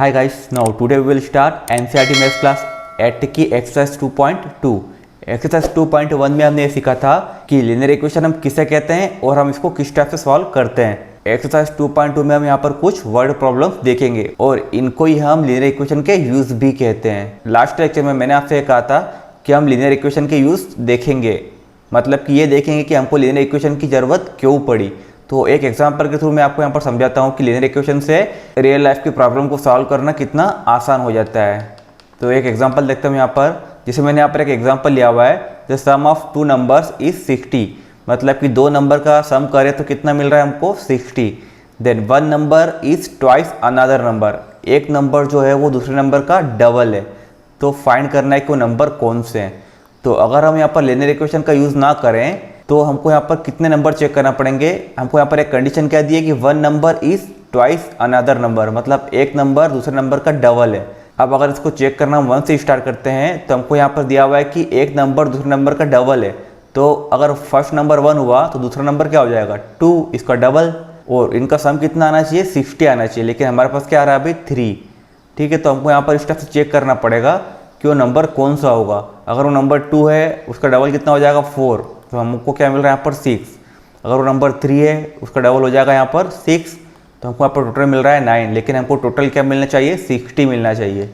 Hi guys, now today we will start NCERT Maths class 8 की exercise 2.2। Exercise 2.1 में हमने ये सीखा था कि लीनियर इक्वेशन हम किसे कहते हैं और हम इसको किस टाइप से सॉल्व करते हैं। एक्सरसाइज 2.2 में हम यहाँ पर कुछ वर्ड प्रॉब्लम्स देखेंगे और इनको ही हम लीनियर इक्वेशन के यूज भी कहते हैं। लास्ट लेक्चर में मैंने आपसे कहा था कि हम लीनियर इक्वेशन के यूज देखेंगे, मतलब कि ये देखेंगे कि हमको लीनियर इक्वेशन की ज़रूरत क्यों पड़ी। तो एक एग्जांपल के थ्रू मैं आपको यहाँ पर समझाता हूँ कि लीनियर इक्वेशन से रियल लाइफ की प्रॉब्लम को सॉल्व करना कितना आसान हो जाता है। तो एक एग्जांपल देखते हैं यहाँ पर, जिसे मैंने यहाँ पर एक एग्जांपल लिया हुआ है। The sum of two numbers is 60, मतलब कि दो नंबर का सम करें तो कितना मिल रहा है हमको 60। Then one number is twice another number, एक नंबर जो है वो दूसरे नंबर का डबल है। तो फाइंड करना है कि वो नंबर कौन से हैं। तो अगर हम यहाँ पर लीनियर इक्वेशन का यूज़ ना करें तो हमको यहाँ पर कितने नंबर चेक करना पड़ेंगे। हमको यहाँ पर एक कंडीशन क्या दी है कि one number is twice another number, मतलब एक नंबर दूसरे नंबर का डबल है। अब अगर इसको चेक करना हम 1 से स्टार्ट करते हैं तो हमको यहाँ पर दिया हुआ है कि एक नंबर दूसरे नंबर का डबल है। तो अगर फर्स्ट नंबर 1 हुआ तो दूसरा नंबर क्या हो जाएगा 2, इसका डबल, और इनका सम कितना आना चाहिए 60 आना चाहिए, लेकिन हमारे पास क्या आ रहा है अभी 3। ठीक है, तो हमको यहाँ पर इस टाइप से चेक करना पड़ेगा कि वो नंबर कौन सा होगा। अगर वो नंबर 2 है उसका डबल कितना हो जाएगा 4, तो हमको क्या मिल रहा है यहाँ पर 6। अगर वो नंबर 3 है उसका डबल हो जाएगा यहाँ पर 6, तो हमको यहाँ पर टोटल मिल रहा है 9, लेकिन हमको टोटल क्या मिलना चाहिए 60 मिलना चाहिए।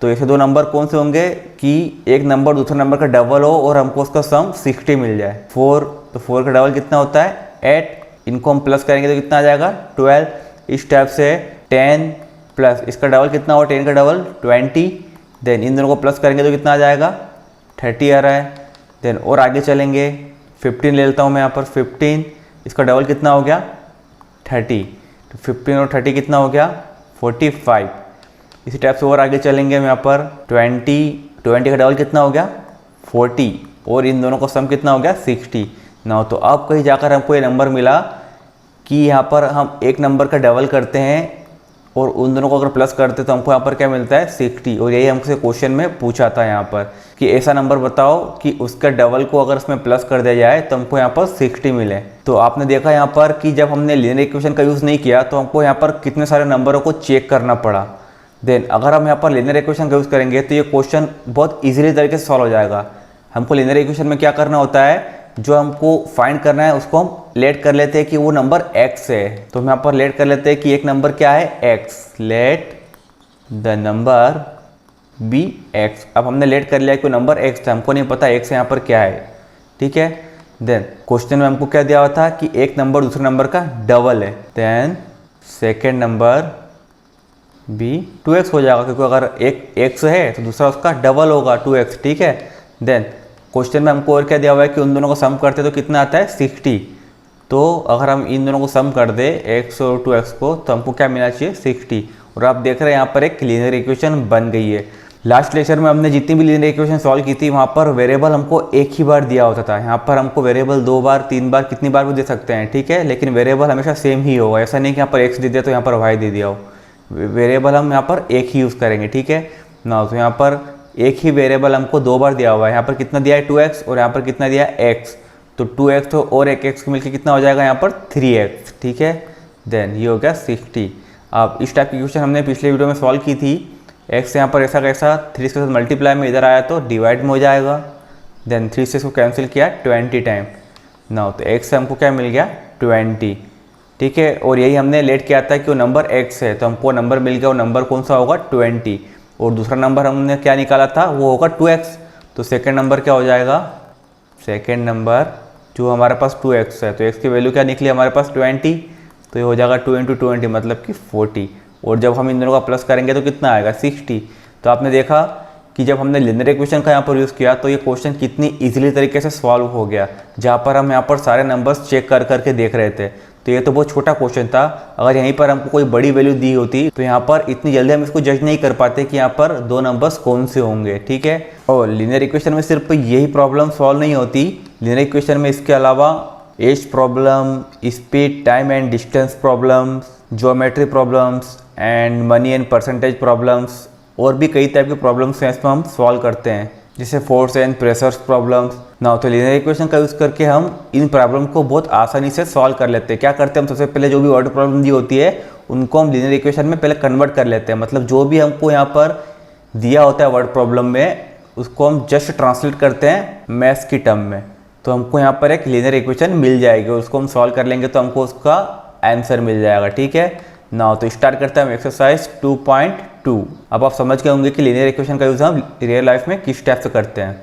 तो ऐसे दो नंबर कौन से होंगे कि एक नंबर दूसरे नंबर का डबल हो और हमको उसका सम 60 मिल जाए। 4, तो 4 का डबल कितना होता है 8, इनको हम प्लस करेंगे तो कितना आ जाएगा 12। इस टाइप से 10 प्लस इसका डबल कितना हो 10 का डबल 20। देन इन दोनों को प्लस करेंगे तो कितना आ जाएगा 30 आ रहा है। देन और आगे चलेंगे 15 ले लेता हूँ मैं यहाँ पर 15, इसका डबल कितना हो गया 30। तो 15 और 30 कितना हो गया 45। इसी टाइप से और आगे चलेंगे हम यहाँ पर 20 का डबल कितना हो गया 40, और इन दोनों का सम कितना हो गया 60। ना तो अब कहीं जाकर हमको ये नंबर मिला कि यहाँ पर हम एक नंबर का डबल करते हैं और उन दोनों को अगर प्लस करते तो हमको यहाँ पर क्या मिलता है 60। और यही हमसे क्वेश्चन में पूछा था यहाँ पर कि ऐसा नंबर बताओ कि उसका डबल को अगर उसमें प्लस कर दिया जाए तो हमको यहाँ पर 60 मिले। तो आपने देखा यहाँ पर कि जब हमने लीनियर इक्वेशन का यूज़ नहीं किया तो हमको यहाँ पर कितने सारे नंबरों को चेक करना पड़ा। देन अगर हम यहाँ पर लीनियर इक्वेशन का यूज़ करेंगे तो ये क्वेश्चन बहुत ईजिली तरीके से सॉल्व हो जाएगा। हमको लीनियर इक्वेशन में क्या करना होता है, जो हमको फाइंड करना है उसको हम लेट कर लेते हैं कि वो नंबर x है। तो हम यहाँ पर लेट कर लेते हैं कि एक नंबर क्या है x, let the number be x। अब हमने लेट कर लिया कि वो नंबर x था, हमको नहीं पता x यहाँ पर क्या है। ठीक है, देन क्वेश्चन में हमको क्या दिया हुआ था कि एक नंबर दूसरे नंबर का डबल है। Then second number B 2x हो जाएगा, क्योंकि अगर एक x है तो दूसरा उसका डबल होगा 2x। ठीक है, देन क्वेश्चन में हमको और क्या दिया हुआ है कि उन दोनों को सम करते तो कितना आता है 60। तो अगर हम इन दोनों को सम कर दे x और 2x को तो हमको क्या मिलना चाहिए 60। और आप देख रहे हैं यहाँ पर एक लीनियर इक्वेशन बन गई है। लास्ट लेक्चर में हमने जितनी भी लीनियर इक्वेशन सॉल्व की थी वहाँ पर वेरिएबल हमको एक ही बार दिया होता था। यहाँ पर हमको वेरिएबल 2 बार 3 बार कितनी बार भी दे सकते हैं। ठीक है, लेकिन वेरिएबल हमेशा सेम ही होगा, ऐसा नहीं कि यहाँ पर x दे दिया तो यहाँ पर y दे दिया हो। वेरिएबल हम यहाँ पर एक ही यूज़ करेंगे। ठीक है ना, तो यहाँ पर एक ही वेरिएबल हमको 2 बार दिया हुआ है। यहाँ पर कितना दिया है 2x और यहाँ पर कितना दिया है x, तो 2x तो और एक x मिलकर कितना हो जाएगा यहाँ पर 3x। ठीक है, देन ये हो गया 60। अब इस टाइप की क्वेश्चन हमने पिछले वीडियो में सॉल्व की थी। x यहाँ पर ऐसा कैसा 3 के साथ मल्टीप्लाई में इधर आया तो डिवाइड में हो जाएगा। देन 3 से इसको कैंसिल किया 20 टाइम ना, तो x से हमको क्या मिल गया 20। ठीक है, और यही हमने लेट किया था कि वो नंबर x है, तो हमको नंबर मिल गया। वो नंबर कौन सा होगा 20, और दूसरा नंबर हमने क्या निकाला था वो होगा 2x। तो सेकंड नंबर क्या हो जाएगा, सेकंड नंबर जो हमारे पास 2x है, तो x की वैल्यू क्या निकली हमारे पास 20, तो ये हो जाएगा 2 × 20 मतलब कि 40। और जब हम इन दोनों का प्लस करेंगे तो कितना आएगा 60। तो आपने देखा कि जब हमने लीनियर इक्वेशन का यहाँ पर यूज़ किया तो ये क्वेश्चन कितनी ईजिली तरीके से सॉल्व हो गया, जहाँ पर हम यहाँ पर सारे नंबर्स चेक कर करके देख रहे थे। तो ये तो बहुत छोटा क्वेश्चन था। अगर यहीं पर हमको कोई बड़ी वैल्यू दी होती तो यहाँ पर इतनी जल्दी हम इसको जज नहीं कर पाते कि यहाँ पर दो नंबर्स कौन से होंगे। ठीक है, और लीनियर इक्वेशन में सिर्फ यही प्रॉब्लम सॉल्व नहीं होती। लीनियर इक्वेशन में इसके अलावा age problem, speed, time and distance problems, geometry problems and money and percentage problems, और भी कई टाइप के प्रॉब्लम्स हैं इसमें हम सॉल्व करते हैं, जैसे फोर्स एंड प्रेशर्स प्रॉब्लम्स ना। तो लीनियर इक्वेशन का यूज़ करके हम इन प्रॉब्लम को बहुत आसानी से सॉल्व कर लेते हैं। क्या करते हैं हम, सबसे पहले जो भी वर्ड प्रॉब्लम दी होती है उनको हम लीनियर इक्वेशन में पहले कन्वर्ट कर लेते हैं। मतलब जो भी हमको यहाँ पर दिया होता है वर्ड प्रॉब्लम में, उसको हम जस्ट ट्रांसलेट करते हैं मैथ्स की टर्म में, तो हमको यहाँ पर एक लीनियर इक्वेशन मिल जाएगी। उसको हम सॉल्व कर लेंगे तो हमको उसका आंसर मिल जाएगा। ठीक है ना, तो स्टार्ट करते हैं हम एक्सरसाइज 2.2। अब आप समझ गए होंगे कि लीनियर इक्वेशन का यूज़ हम रियल लाइफ में किस टाइप से करते हैं।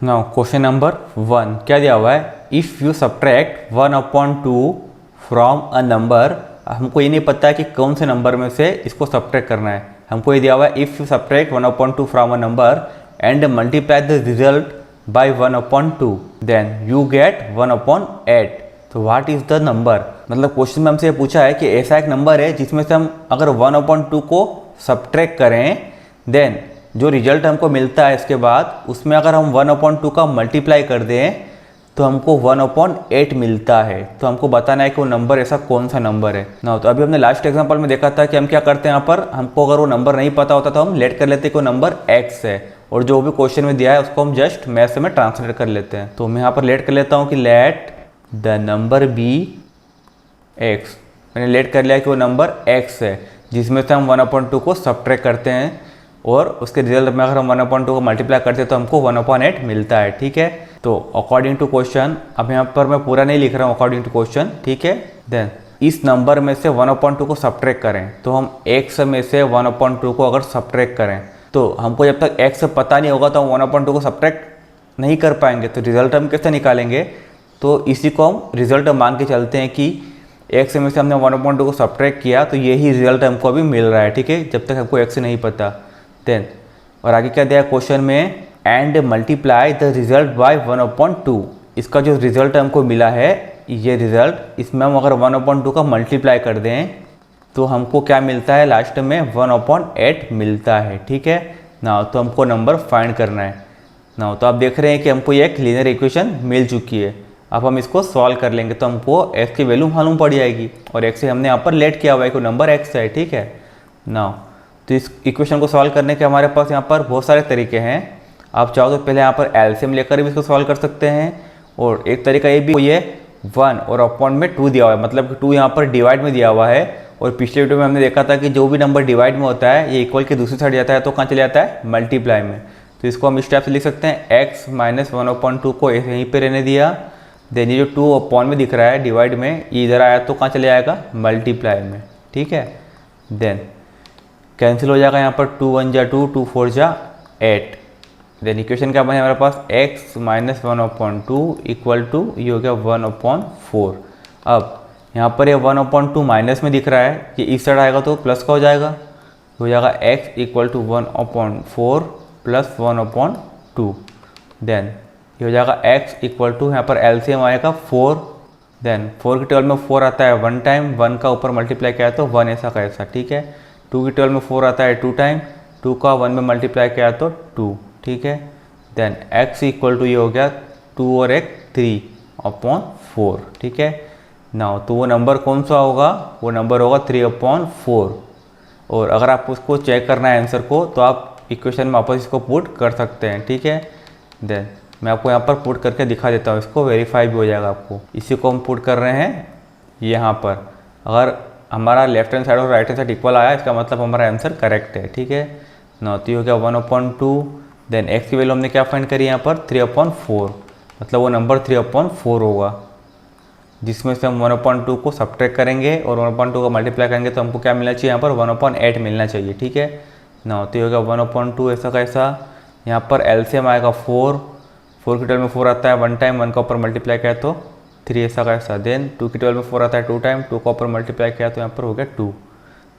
नाउ क्वेश्चन नंबर 1 क्या दिया हुआ है, if you subtract 1/2 from a number. हमको ये नहीं पता है कि कौन से नंबर में से इसको सब्ट्रैक्ट करना है। हमको ये दिया हुआ है if you subtract 1/2 from a number and multiply the result by 1/2 then you get 1/8। तो व्हाट इज़ द नंबर, मतलब क्वेश्चन में हमसे ये पूछा है कि ऐसा एक नंबर है जिसमें से हम अगर 1/2 को सब्ट्रैक्ट करें, देन जो रिजल्ट हमको मिलता है इसके बाद उसमें अगर हम 1/2 का मल्टीप्लाई कर दें तो हमको 1/8 मिलता है। तो हमको बताना है कि वो नंबर ऐसा कौन सा नंबर है ना। तो अभी हमने लास्ट एग्जांपल में देखा था कि हम क्या करते हैं, यहाँ पर हमको अगर वो नंबर नहीं पता होता तो हम लेट कर लेते कि वो नंबर x है, और जो भी क्वेश्चन में दिया है उसको हम जस्ट मैथ्स में ट्रांसलेट कर लेते हैं। तो मैं यहाँ पर लेट कर लेता हूँ कि let the number be x। मैंने लेट कर लिया कि वो नंबर x है जिसमें से हम 1/2 को सब्ट्रैक्ट करते हैं, और उसके रिजल्ट में अगर हम 1/2 को मल्टीप्लाई करते हैं तो हमको 1/8 मिलता है। ठीक है, तो अकॉर्डिंग टू क्वेश्चन, अब यहाँ पर मैं पूरा नहीं लिख रहा हूँ, अकॉर्डिंग टू क्वेश्चन। ठीक है, देन इस नंबर में से 1/2 को सब्ट्रैक्ट करें, तो हम x में से 1/2 को अगर सब्ट्रैक्ट करें तो हमको जब तक x पता नहीं होगा तो हम 1/2 को सब्ट्रैक्ट नहीं कर पाएंगे। तो रिजल्ट हम कैसे निकालेंगे, तो इसी को हम रिजल्ट मान के चलते हैं कि x में से हमने 1/2 को सब्ट्रैक्ट किया तो यही रिजल्ट हमको अभी मिल रहा है। ठीक है, जब तक हमको x नहीं पता। देन और आगे क्या दिया क्वेश्चन में, and multiply the result by 1/2। इसका जो रिजल्ट हमको मिला है, ये रिजल्ट, इसमें हम अगर 1/2 का मल्टीप्लाई कर दें तो हमको क्या मिलता है, लास्ट में 1/8 मिलता है। ठीक है ना, तो हमको नंबर फाइंड करना है ना। तो आप देख रहे हैं कि हमको ये एक लीनियर इक्वेशन मिल चुकी है। अब हम इसको सॉल्व कर लेंगे तो हमको x की वैल्यू मालूम पड़ जाएगी, और x से हमने यहाँ पर लेट किया हुआ है कि नंबर x है। ठीक है ना, तो इस इक्वेशन को सॉल्व करने के हमारे पास यहाँ पर बहुत सारे तरीके हैं। आप चाहो तो पहले यहाँ पर एलसीएम लेकर भी इसको सॉल्व कर सकते हैं, और एक तरीका ये भी, ये 1 और अपॉन में 2 दिया हुआ है, मतलब कि 2 यहाँ पर डिवाइड में दिया हुआ है। और पिछले वीडियो में हमने देखा था कि जो भी नंबर डिवाइड में होता है ये इक्वल की दूसरी साइड जाता है तो कहाँ चले जाता है, मल्टीप्लाई में। तो इसको हम इस टाइप से लिख सकते हैं, x माइनस 1/2 को यहीं पे रहने दिया, देन ये जो 2 अपॉन में दिख रहा है डिवाइड में, ये इधर आया तो कहाँ चले जाएगा, मल्टीप्लाई में। ठीक है, देन कैंसिल हो जाएगा यहाँ पर, 2 1 जा 2, 2 4 जा 8। देन इक्वेशन क्या बने हमारे पास, x माइनस 1/2 इक्वल टू ये हो गया 1/4। अब यहाँ पर ये 1/2 माइनस में दिख रहा है, ये इस साइड आएगा तो प्लस का हो जाएगा, हो जाएगा x equal to 1/4 plus 1/2। Then ये हो जाएगा x इक्वल टू, यहाँ पर एलसीएम आएगा 4, देन 4 की टेबल में 4 आता है 1 टाइम, 1 का ऊपर मल्टीप्लाई किया तो 1 ऐसा का ऐसा। ठीक है, 2 की टेबल में 4 आता है 2 टाइम, 2 का 1 में मल्टीप्लाई किया तो 2। ठीक है, देन x इक्वल टू ये हो गया 2 और 1 3/4। ठीक है ना, तो वो नंबर कौन सा होगा, वो नंबर होगा 3/4। और अगर आप उसको चेक करना है आंसर को तो आप इक्वेशन में वापस इसको पुट कर सकते हैं। ठीक है, देन मैं आपको यहाँ पर पुट करके दिखा देता हूँ, इसको वेरीफाई भी हो जाएगा आपको। इसी को हम पुट कर रहे हैं यहाँ पर, अगर हमारा लेफ्ट हैंड साइड और राइट हैंड साइड इक्वल आया इसका मतलब हमारा आंसर करेक्ट है। ठीक है ना, तो ये हो गया 1/2, देन x की वैल्यू हमने क्या फाइंड करी यहाँ पर, 3/4, मतलब वो नंबर 3/4 होगा, जिसमें से हम 1/2 को सब्ट्रैक्ट करेंगे और 1/2 का मल्टीप्लाई करेंगे तो हमको क्या मिलना चाहिए, यहाँ पर 1/8 मिलना चाहिए। ठीक है ना, तो ये होगा 1/2 ऐसा कैसा, यहाँ पर एलसीएम आएगा 4 की टेबल में 4 आता है 1 टाइम, 1 का ऊपर मल्टीप्लाई किया तो 3 ऐसा कैसा। देन 2 की टेबल में 4 आता है 2 टाइम, 2 का ऊपर मल्टीप्लाई किया तो यहाँ पर हो गया 2।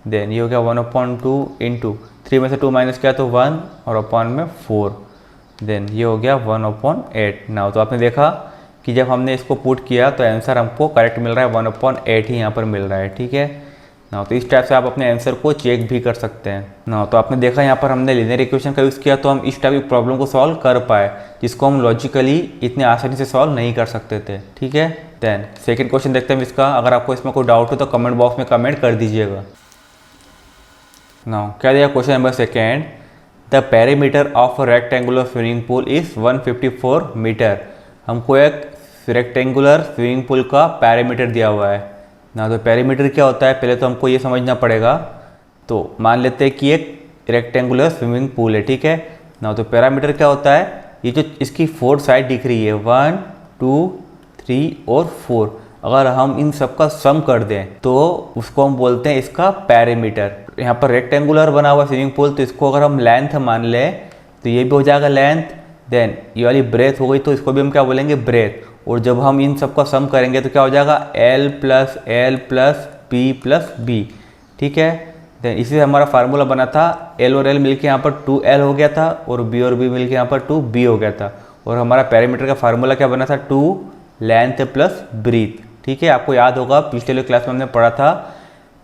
देन ये हो गया 1/2 इंटू 3 में से 2 माइनस किया तो 1 और अपॉन में 4, देन ये हो गया 1/8 ना। तो आपने देखा कि जब हमने इसको पुट किया तो आंसर हमको करेक्ट मिल रहा है, 1/8 ही यहाँ पर मिल रहा है। ठीक है ना, तो इस टाइप से आप अपने आंसर को चेक भी कर सकते हैं ना। तो आपने देखा यहाँ पर हमने लीनियर इक्वेशन का यूज़ किया तो हम इस टाइप की प्रॉब्लम को सॉल्व कर पाए, जिसको हम लॉजिकली इतने आसानी से सॉल्व नहीं कर सकते थे। ठीक है, देन सेकेंड क्वेश्चन देखते हैं इसका। अगर आपको इसमें कोई डाउट हो तो कमेंट बॉक्स में कमेंट कर दीजिएगा। नाउ क्या दिया question number second, the perimeter of rectangular swimming pool is 154 meter. हमको एक रेक्टेंगुलर स्विमिंग पूल का पैरामीटर दिया हुआ है, ना तो पेरीमीटर क्या होता है, पहले तो हमको ये समझना पड़ेगा। तो मान लेते हैं कि एक रेक्टेंगुलर स्विमिंग पूल है, ठीक है ना। तो पैरामीटर क्या होता है, ये जो इसकी 4 साइड दिख रही है 1 2 3 और 4, अगर हम इन सब का सम कर दें तो उसको हम बोलते हैं इसका पेरीमीटर। यहाँ पर रेक्टेंगुलर बना हुआ स्विमिंग पूल, तो इसको अगर हम लेंथ मान लें तो ये भी हो जाएगा लेंथ, देन ये वाली ब्रेथ हो गई, तो इसको भी हम क्या बोलेंगे ब्रेथ। और जब हम इन सब का सम करेंगे तो क्या हो जाएगा L plus L plus B plus B, ठीक है। देन इसी से हमारा फार्मूला बना था, L और L मिलके यहाँ पर 2L हो गया था और B और B मिलके यहाँ पर 2B हो गया था। और हमारा पेरीमीटर का फार्मूला क्या बना था, 2 लेंथ प्लस ब्रीथ, ठीक है। आपको याद होगा पिछले क्लास में हमने पढ़ा था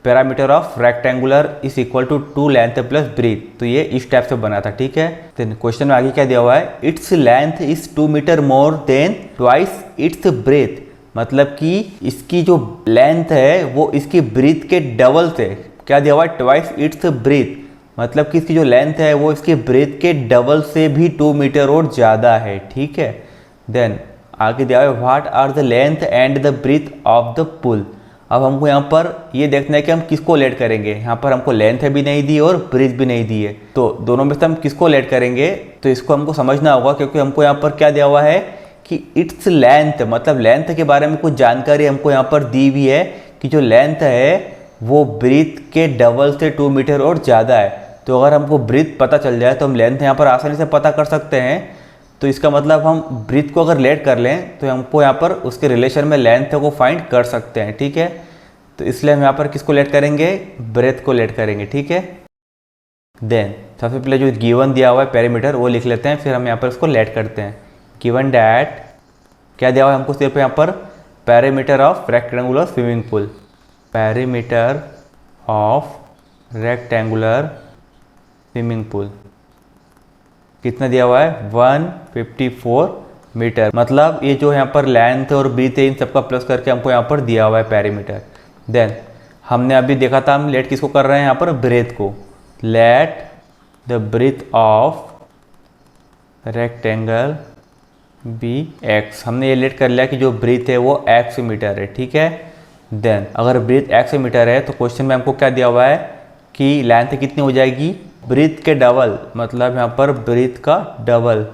parameter of rectangular is equal to 2 length plus breadth, तो ये इस टाइप से बना था, ठीक है। देन क्वेश्चन में आगे क्या दिया हुआ है, its length is 2 meter more than twice its breadth, मतलब कि इसकी जो लेंथ है वो इसकी ब्रीथ के डबल से, क्या दिया हुआ है ट्वाइस इट्स ब्रीथ, मतलब कि इसकी जो लेंथ है वो इसके ब्रेथ के डबल से भी 2 मीटर और ज़्यादा है, ठीक है। देन आगे दिया हुआ है what are the length and the breadth of the pool. अब हमको यहाँ पर ये देखना है कि हम किसको लेट करेंगे। यहाँ पर हमको लेंथ भी नहीं दी और ब्रीथ भी नहीं दी है, तो दोनों में से हम किसको लेट करेंगे, तो इसको हमको समझना होगा। क्योंकि हमको यहाँ पर क्या दिया हुआ है कि इट्स लेंथ, मतलब लेंथ के बारे में कुछ जानकारी हमको यहाँ पर दी हुई है कि जो लेंथ है वो ब्रीथ के डबल से 2 मीटर और ज़्यादा है। तो अगर हमको ब्रीथ पता चल जाए तो हम लेंथ यहाँ पर आसानी से पता कर सकते हैं। तो इसका मतलब हम ब्रीथ को अगर लेट कर लें तो हमको यहाँ पर उसके रिलेशन में लेंथ को फाइंड कर सकते हैं, ठीक है। तो इसलिए हम यहाँ पर किसको लेट करेंगे, ब्रेथ को लेट करेंगे, ठीक है। देन सबसे पहले जो गिवन दिया हुआ है पेरीमीटर वो लिख लेते हैं, फिर हम यहाँ पर उसको लेट करते हैं। गिवन डैट क्या दिया हुआ है हमको, सिर्फ यहाँ पर perimeter of rectangular swimming pool, perimeter of rectangular swimming pool कितना दिया हुआ है 154 मीटर, मतलब ये जो यहाँ पर लेंथ और ब्रीथ है इन सबका प्लस करके हमको यहाँ पर दिया हुआ है पेरीमीटर। देन हमने अभी देखा था हम लेट किसको कर रहे हैं, यहाँ पर ब्रेथ को, let the breadth of rectangle be x, हमने ये लेट कर लिया कि जो ब्रीथ है वो x मीटर है, ठीक है। देन अगर ब्रीथ x मीटर है तो क्वेश्चन में हमको क्या दिया हुआ है कि लेंथ कितनी हो जाएगी, ब्रीथ के डबल, मतलब यहाँ पर ब्रीथ का डबल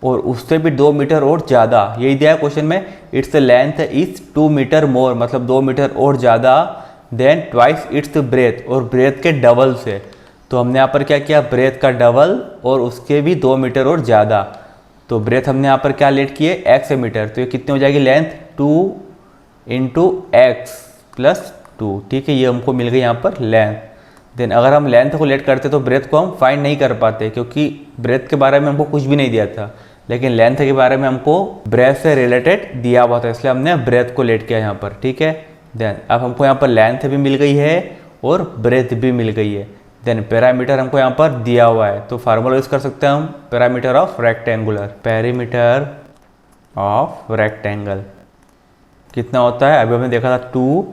और उससे भी 2 मीटर और ज़्यादा, यही दिया है क्वेश्चन में। Its length is 2 meter more, मतलब 2 मीटर और ज़्यादा, देन ट्वाइस इट्स ब्रेथ, और ब्रेथ के डबल से। तो हमने यहाँ पर क्या किया, ब्रेथ का डबल और उसके भी 2 मीटर और ज़्यादा। तो ब्रेथ हमने यहाँ पर क्या लेट किए x मीटर, तो ये कितनी हो जाएगी लेंथ 2 इंटू एक्स प्लस 2, ठीक है। ये हमको मिल गई यहाँ पर लेंथ। देन अगर हम लेंथ को लेट करते तो ब्रेथ को हम फाइंड नहीं कर पाते, क्योंकि ब्रेथ के बारे में हमको कुछ भी नहीं दिया था, लेकिन लेंथ के बारे में हमको ब्रेथ से रिलेटेड दिया हुआ था, इसलिए हमने ब्रेथ को लेट किया यहाँ पर, ठीक है। देन अब हमको यहाँ पर लेंथ भी मिल गई है और ब्रेथ भी मिल गई है। देन पैरामीटर हमको यहाँ पर दिया हुआ है, तो फार्मूला यूज कर सकते हैं हम, parameter of rectangular, parameter of rectangle कितना होता है, अभी हमने देखा था 2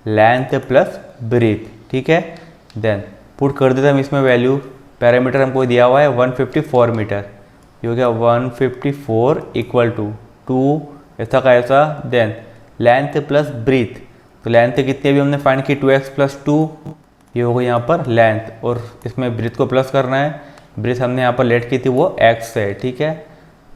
लेंथ प्लस ब्रीथ, ठीक है। देन पुट कर देते हम इसमें वैल्यू, पैरामीटर हमको दिया हुआ है 154 मीटर, ये हो गया 154 इक्वल टू 2 ऐसा का ऐसा, देन लेंथ प्लस ब्रीथ, तो लेंथ कितनी अभी हमने फाइंड की 2x प्लस 2, ये हो गई यहाँ पर लेंथ, और इसमें ब्रीथ को प्लस करना है, ब्रीथ हमने यहाँ पर लेट की थी वो x है, ठीक है।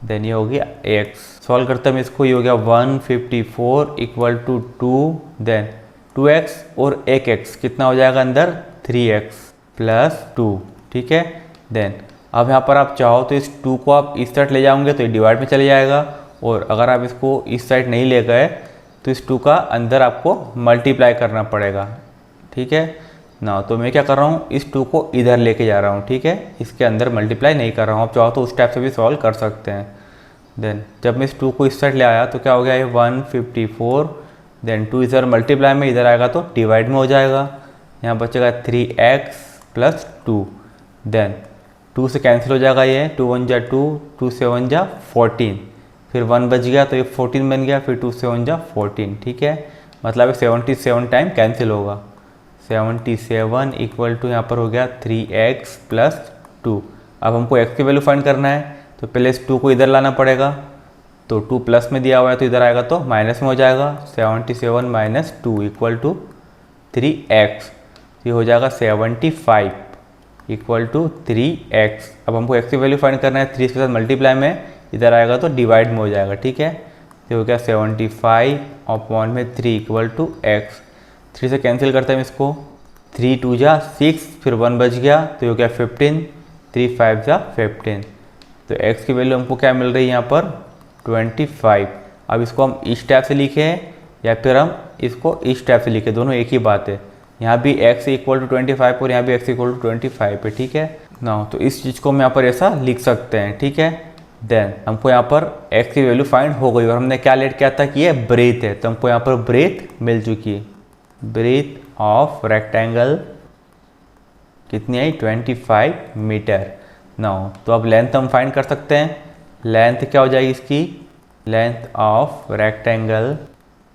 देन ये हो गया x, सॉल्व करते हम इसको, ये हो गया 154 इक्वल टू 2, देन 2x और 1x कितना हो जाएगा अंदर 3x प्लस 2, ठीक है। देन अब यहाँ पर आप चाहो तो इस 2 को आप इस साइड ले जाओगे तो ये डिवाइड में चले जाएगा, और अगर आप इसको इस साइड नहीं ले गए तो इस 2 का अंदर आपको मल्टीप्लाई करना पड़ेगा, ठीक है ना। तो मैं क्या कर रहा हूँ, इस 2 को इधर लेके जा रहा हूँ, ठीक है, इसके अंदर मल्टीप्लाई नहीं कर रहा हूँ। आप चाहो तो उस टाइप से भी सॉल्व कर सकते हैं। देन जब मैं इस 2 को इस साइड ले आया तो क्या हो गया, ये 154, देन 2 इधर मल्टीप्लाई में इधर आएगा तो डिवाइड में हो जाएगा, यहाँ बचेगा 3x प्लस 2, देन 2 से कैंसिल हो जाएगा, ये 2 1 जा 2, 2 से 1 जा 14, फिर 1 बच गया तो ये 14 बन गया, फिर 2 से 1 जा 14, ठीक है। मतलब 77 टाइम कैंसिल होगा, 77 इक्वल टू यहाँ पर हो गया 3x प्लस 2। अब हमको x की वैल्यू फाइंड करना है, तो पहले इस 2 को इधर लाना पड़ेगा, तो 2 प्लस में दिया हुआ है तो इधर आएगा तो माइनस में हो जाएगा। 77 माइनस 2 इक्वल टू 3x, ये हो जाएगा 75 इक्वल टू 3x। अब हमको x की वैल्यू फाइंड करना है, 3 इसके साथ मल्टीप्लाई में, इधर आएगा तो डिवाइड में हो जाएगा, ठीक है। तो हो गया 75 अपॉन में 3 इक्वल टू x। 3 से कैंसिल करते हैं इसको, 3 2 जा 6, फिर 1 बच गया तो हो गया 15, 3 5 जा 15। तो x की वैल्यू हमको क्या मिल रही है यहाँ पर 25। अब इसको हम इस टाइप से लिखें या फिर हम इसको इस टाइप से लिखें, दोनों एक ही बात है। यहाँ भी x इक्वल टू 25 और यहाँ भी x इक्वल टू 25 है, ठीक है ना। तो इस चीज़ को हम यहाँ पर ऐसा लिख सकते हैं, ठीक है। देन हमको यहाँ पर x की वैल्यू फाइंड हो गई और हमने क्या लेट किया था कि ये ब्रेथ है, तो हमको यहाँ पर ब्रेथ मिल चुकी है। ब्रेथ ऑफ रेक्टेंगल कितनी आई 25 मीटर ना। तो अब लेंथ हम फाइंड कर सकते हैं। लेंथ क्या हो जाएगी इसकी, लेंथ ऑफ रेक्टेंगल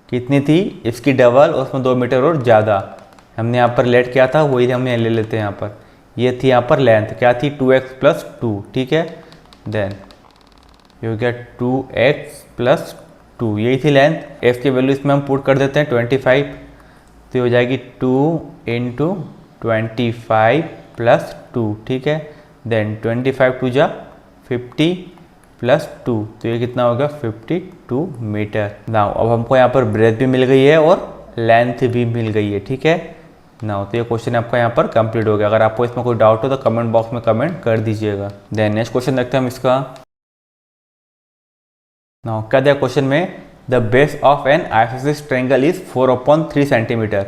कितनी थी, इसकी डबल और उसमें 2 मीटर और ज़्यादा। हमने यहाँ पर लेट किया था वही हम यहाँ ले लेते हैं। यहाँ पर ये थी यहाँ पर लेंथ क्या थी 2x प्लस 2, ठीक है। देन ये हो गया 2x प्लस 2, यही थी लेंथ। x की वैल्यू इसमें हम पुट कर देते हैं 25, तो ये हो जाएगी 2 इंटू 25 प्लस 2, ठीक है। देन 25 2 जा 50 प्लस 2, तो ये कितना हो गया 52 मीटर। नाउ अब हमको यहाँ पर ब्रेथ भी मिल गई है और लेंथ भी मिल गई है, ठीक है। नाउ तो ये क्वेश्चन आपका यहाँ पर कंप्लीट हो गया। अगर आपको इसमें कोई डाउट हो तो कमेंट बॉक्स में कमेंट कर दीजिएगा। देन नेक्स्ट क्वेश्चन देखते हैं हम इसका। नाउ क्या दिया क्वेश्चन में, the base of N isosceles triangle is 4/3 centimetre.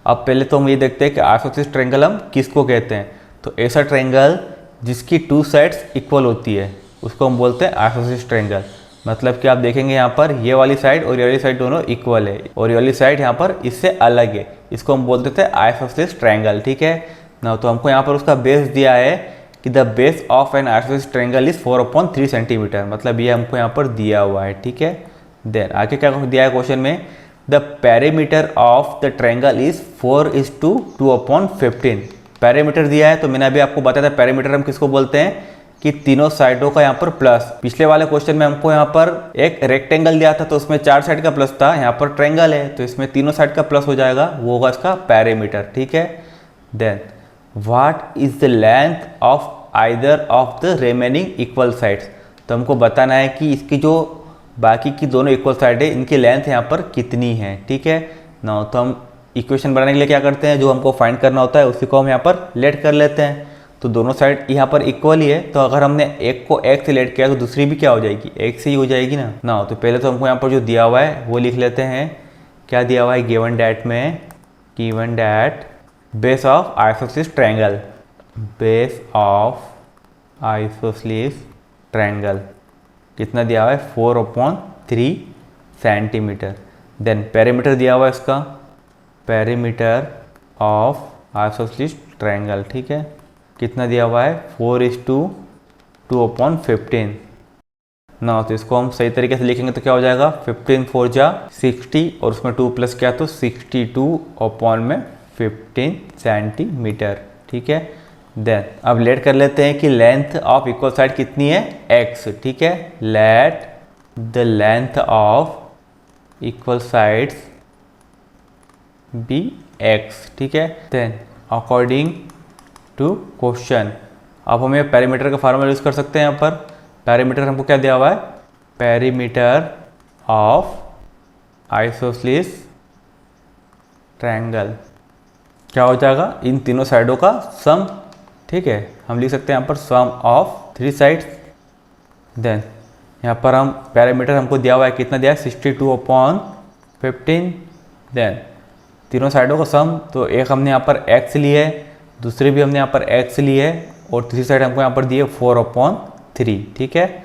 अब पहले तो हम ये देखते हैं कि आइसोसेलेस ट्रायंगल हम किसको कहते हैं। तो ऐसा ट्रायंगल जिसकी 2 साइड्स इक्वल होती है उसको हम बोलते हैं आइसोसेलेस ट्रायंगल। मतलब कि आप देखेंगे यहाँ पर ये वाली साइड और ये वाली साइड दोनों इक्वल है और ये वाली साइड यहाँ पर इससे अलग है, इसको हम बोलते थे आइसोसेलेस ट्रायंगल, ठीक है ना। तो हमको यहाँ पर उसका बेस दिया है कि the base of N isosceles triangle is 4/3 centimetre, मतलब ये हमको यहाँ पर दिया हुआ है, ठीक है। देन आगे क्या दिया है क्वेश्चन में, the perimeter of the triangle is 4:2/15। Perimeter दिया है तो मैंने अभी आपको बताया था पेरीमीटर हम किसको बोलते हैं कि तीनों साइडों का यहाँ पर प्लस। पिछले वाले क्वेश्चन में हमको यहाँ पर एक रेक्टेंगल दिया था तो उसमें 4 साइड का प्लस था, यहाँ पर ट्रायंगल है तो इसमें तीनों साइड का प्लस हो जाएगा, वो होगा इसका पेरीमीटर, ठीक है। Then what is the length of either of the remaining equal sides. तो हमको बताना है कि इसकी जो बाकी की दोनों इक्वल साइड है इनकी लेंथ यहाँ पर कितनी है, ठीक है ना। तो हम इक्वेशन बनाने के लिए क्या करते हैं, जो हमको फाइंड करना होता है उसी को हम यहाँ पर लेट कर लेते हैं। तो दोनों साइड यहाँ पर इक्वल ही है, तो अगर हमने एक को x से लेट किया तो दूसरी भी क्या हो जाएगी x से ही हो जाएगी ना। तो पहले तो हमको यहाँ पर जो दिया हुआ है वो लिख लेते हैं। क्या दिया हुआ है गिवन डैट में, given that base of isosceles triangle, base of isosceles triangle कितना दिया हुआ है 4/3 सेंटीमीटर। देन पेरीमीटर दिया हुआ है इसका, पेरीमीटर ऑफ आइसोसेलेस ट्रायंगल, ठीक है, कितना दिया हुआ है 4:2/15 ना। तो इसको हम सही तरीके से लिखेंगे तो क्या हो जाएगा 15 4 जा 60 और उसमें 2 प्लस किया तो 62/15 सेंटीमीटर, ठीक है। देन अब लेट कर लेते हैं कि लेंथ ऑफ इक्वल साइड कितनी है x, ठीक है। Let the length of equal sides be x, ठीक है। देन अकॉर्डिंग टू क्वेश्चन अब हम ये पेरीमीटर का फार्मूला यूज कर सकते हैं। यहाँ पर पेरीमीटर हमको क्या दिया हुआ है, पेरीमीटर ऑफ आइसोसेलेस ट्रायंगल क्या हो जाएगा इन तीनों साइडों का सम, ठीक है। हम लिख सकते हैं यहाँ पर सम ऑफ 3 साइड्स। देन यहाँ पर हम पेरीमीटर हमको दिया हुआ है कितना दिया है 62/15। देन तीनों साइडों का सम, तो एक हमने यहाँ पर x ली है, दूसरी भी हमने यहाँ पर x ली है और तीसरी साइड हमको यहाँ पर दी है 4/3, ठीक है।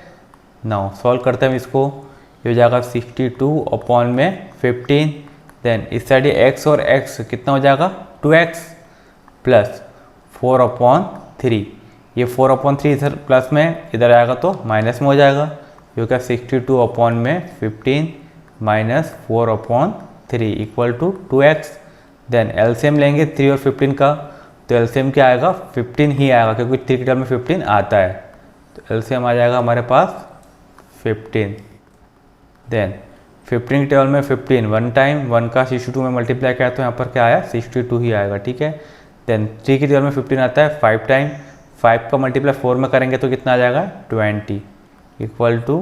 नाउ सॉल्व करते हैं हम इसको, ये हो जाएगा 62/15। देन इस साइड ये x और x कितना हो जाएगा 2x प्लस 4/3, ये 4/3 इधर प्लस में इधर आएगा तो माइनस में हो जाएगा, ये हो गया 62/15 minus 4/3 equal to 2x। Then LCM लेंगे 3 और 15 का, तो एलसीएम क्या आएगा 15 ही आएगा क्योंकि 3 की टर्म में 15 आता है, तो एलसीएम आ जाएगा हमारे पास 15। देन 15 के टेबल में 15 वन टाइम, 1 का 62 में मल्टीप्लाई किया तो यहाँ पर क्या आया 62 ही आएगा, ठीक है। देन 3 के टेबल में 15 आता है 5 टाइम, 5 का मल्टीप्लाई 4 में करेंगे तो कितना आ जाएगा 20 इक्वल टू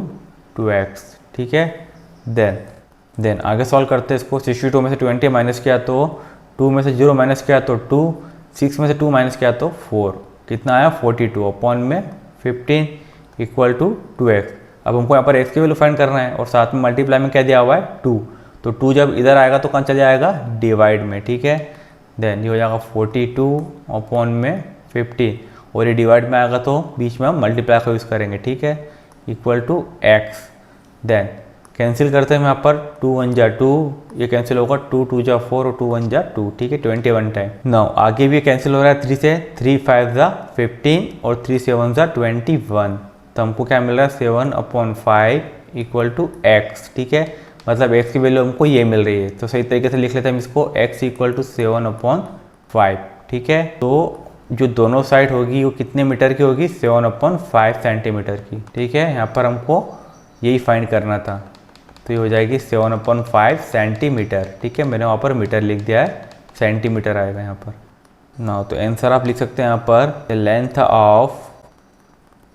2x, ठीक है। देन आगे सॉल्व करते हैं इसको। 62 में से 20 माइनस किया तो 2 में से 0 माइनस किया तो 2, 6 में से 2 माइनस किया तो 4, कितना आया 42 अपॉन में 15 इक्वल टू 2x। अब हमको यहाँ पर x की वैल्यू फाइंड करना है और साथ में मल्टीप्लाई में क्या दिया हुआ है 2, तो 2 जब इधर आएगा तो कहाँ चला जाएगा डिवाइड में, ठीक है। देन ये हो जाएगा 42 अपॉन में 15 और ये डिवाइड में आएगा तो बीच में हम मल्टीप्लाई का यूज़ करेंगे, ठीक है, equal to x। Then cancel करते हैं यहाँ पर 2 1 जा 2, ये कैंसिल होगा 2 2 जा 4 और 2 1 जा 2, ठीक है, 21 टाइम। नाउ आगे भी कैंसिल हो रहा है 3 से, 3 5 जा 15 और 3 7 जा 21, तो हमको क्या मिल रहा है 7/5 इक्वल टू x, ठीक है, मतलब x की वैल्यू हमको ये मिल रही है। तो सही तरीके से लिख लेते हैं हम इसको x इक्वल टू 7/5, ठीक है। तो जो दोनों साइड होगी वो कितने मीटर की होगी 7/5 सेंटीमीटर की, ठीक है। यहाँ पर हमको यही फाइंड करना था, तो ये हो जाएगी 7/5 सेंटीमीटर, ठीक है। मैंने वहाँ पर मीटर लिख दिया है, सेंटीमीटर आएगा यहाँ पर ना। तो आंसर आप लिख सकते हैं यहाँ पर length of